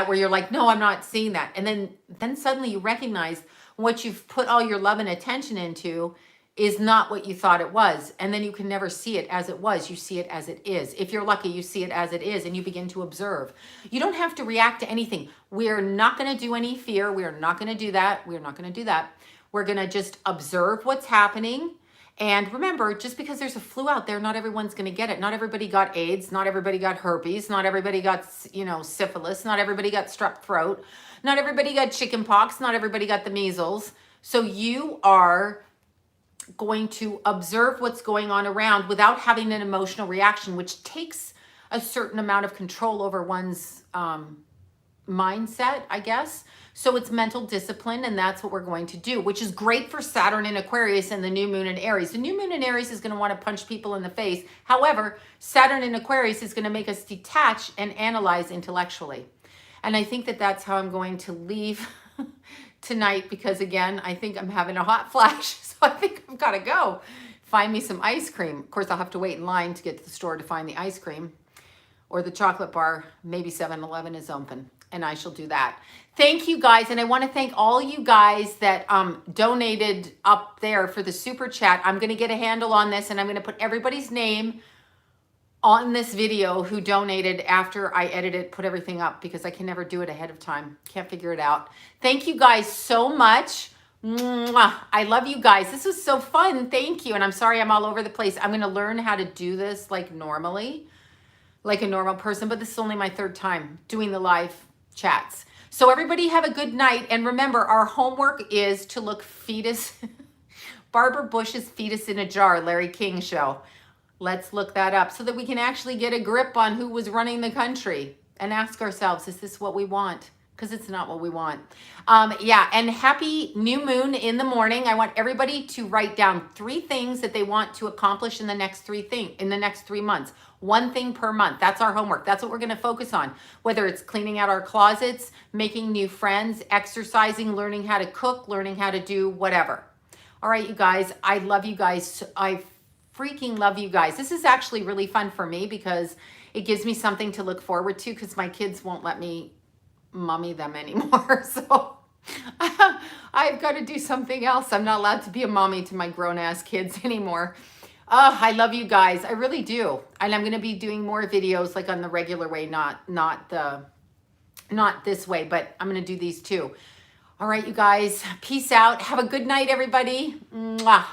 where you're like, no, I'm not seeing that. And then suddenly you recognize what you've put all your love and attention into is not what you thought it was. And then you can never see it as it was. You see it as it is. If you're lucky, you see it as it is and you begin to observe. You don't have to react to anything. We're not going to do any fear. We are not going to do that. We're not going to do that. We're going to just observe what's happening. And remember, just because there's a flu out there, not everyone's going to get it. Not everybody got AIDS. Not everybody got herpes. Not everybody got, syphilis. Not everybody got strep throat. Not everybody got chicken pox. Not everybody got the measles. So you are going to observe what's going on around without having an emotional reaction, which takes a certain amount of control over one's mindset, I guess. So it's mental discipline, and that's what we're going to do, which is great for Saturn in Aquarius and the new moon in Aries. The new moon in Aries is going to want to punch people in the face. However, Saturn in Aquarius is going to make us detach and analyze intellectually. And I think that that's how I'm going to leave tonight, because again, I think I'm having a hot flash. So I think I've got to go find me some ice cream. Of course, I'll have to wait in line to get to the store to find the ice cream or the chocolate bar. Maybe 7-Eleven is open, and I shall do that. Thank you guys. And I want to thank all you guys that donated up there for the super chat. I'm going to get a handle on this, and I'm going to put everybody's name on this video who donated after I edit it, put everything up, because I can never do it ahead of time. Can't figure it out. Thank you guys so much. Mwah. I love you guys. This was so fun. Thank you. And I'm sorry I'm all over the place. I'm going to learn how to do this like normally, like a normal person, but this is only my third time doing the live chats. So everybody have a good night. And remember, our homework is to look fetus, Barbara Bush's Fetus in a Jar, Larry King show. Let's look that up so that we can actually get a grip on who was running the country and ask ourselves, is this what we want? Because it's not what we want. Yeah, and happy new moon in the morning. I want everybody to write down 3 things that they want to accomplish in the next 3 months. 1 thing per month. That's our homework. That's what we're going to focus on. Whether it's cleaning out our closets, making new friends, exercising, learning how to cook, learning how to do whatever. All right, you guys, I love you guys. I freaking love you guys. This is actually really fun for me because it gives me something to look forward to, because my kids won't let me mummy them anymore. So I've got to do something else. I'm not allowed to be a mommy to my grown-ass kids anymore. Oh, I love you guys. I really do. And I'm going to be doing more videos like on the regular way, not this way, but I'm going to do these too. All right, you guys. Peace out. Have a good night, everybody. Mwah.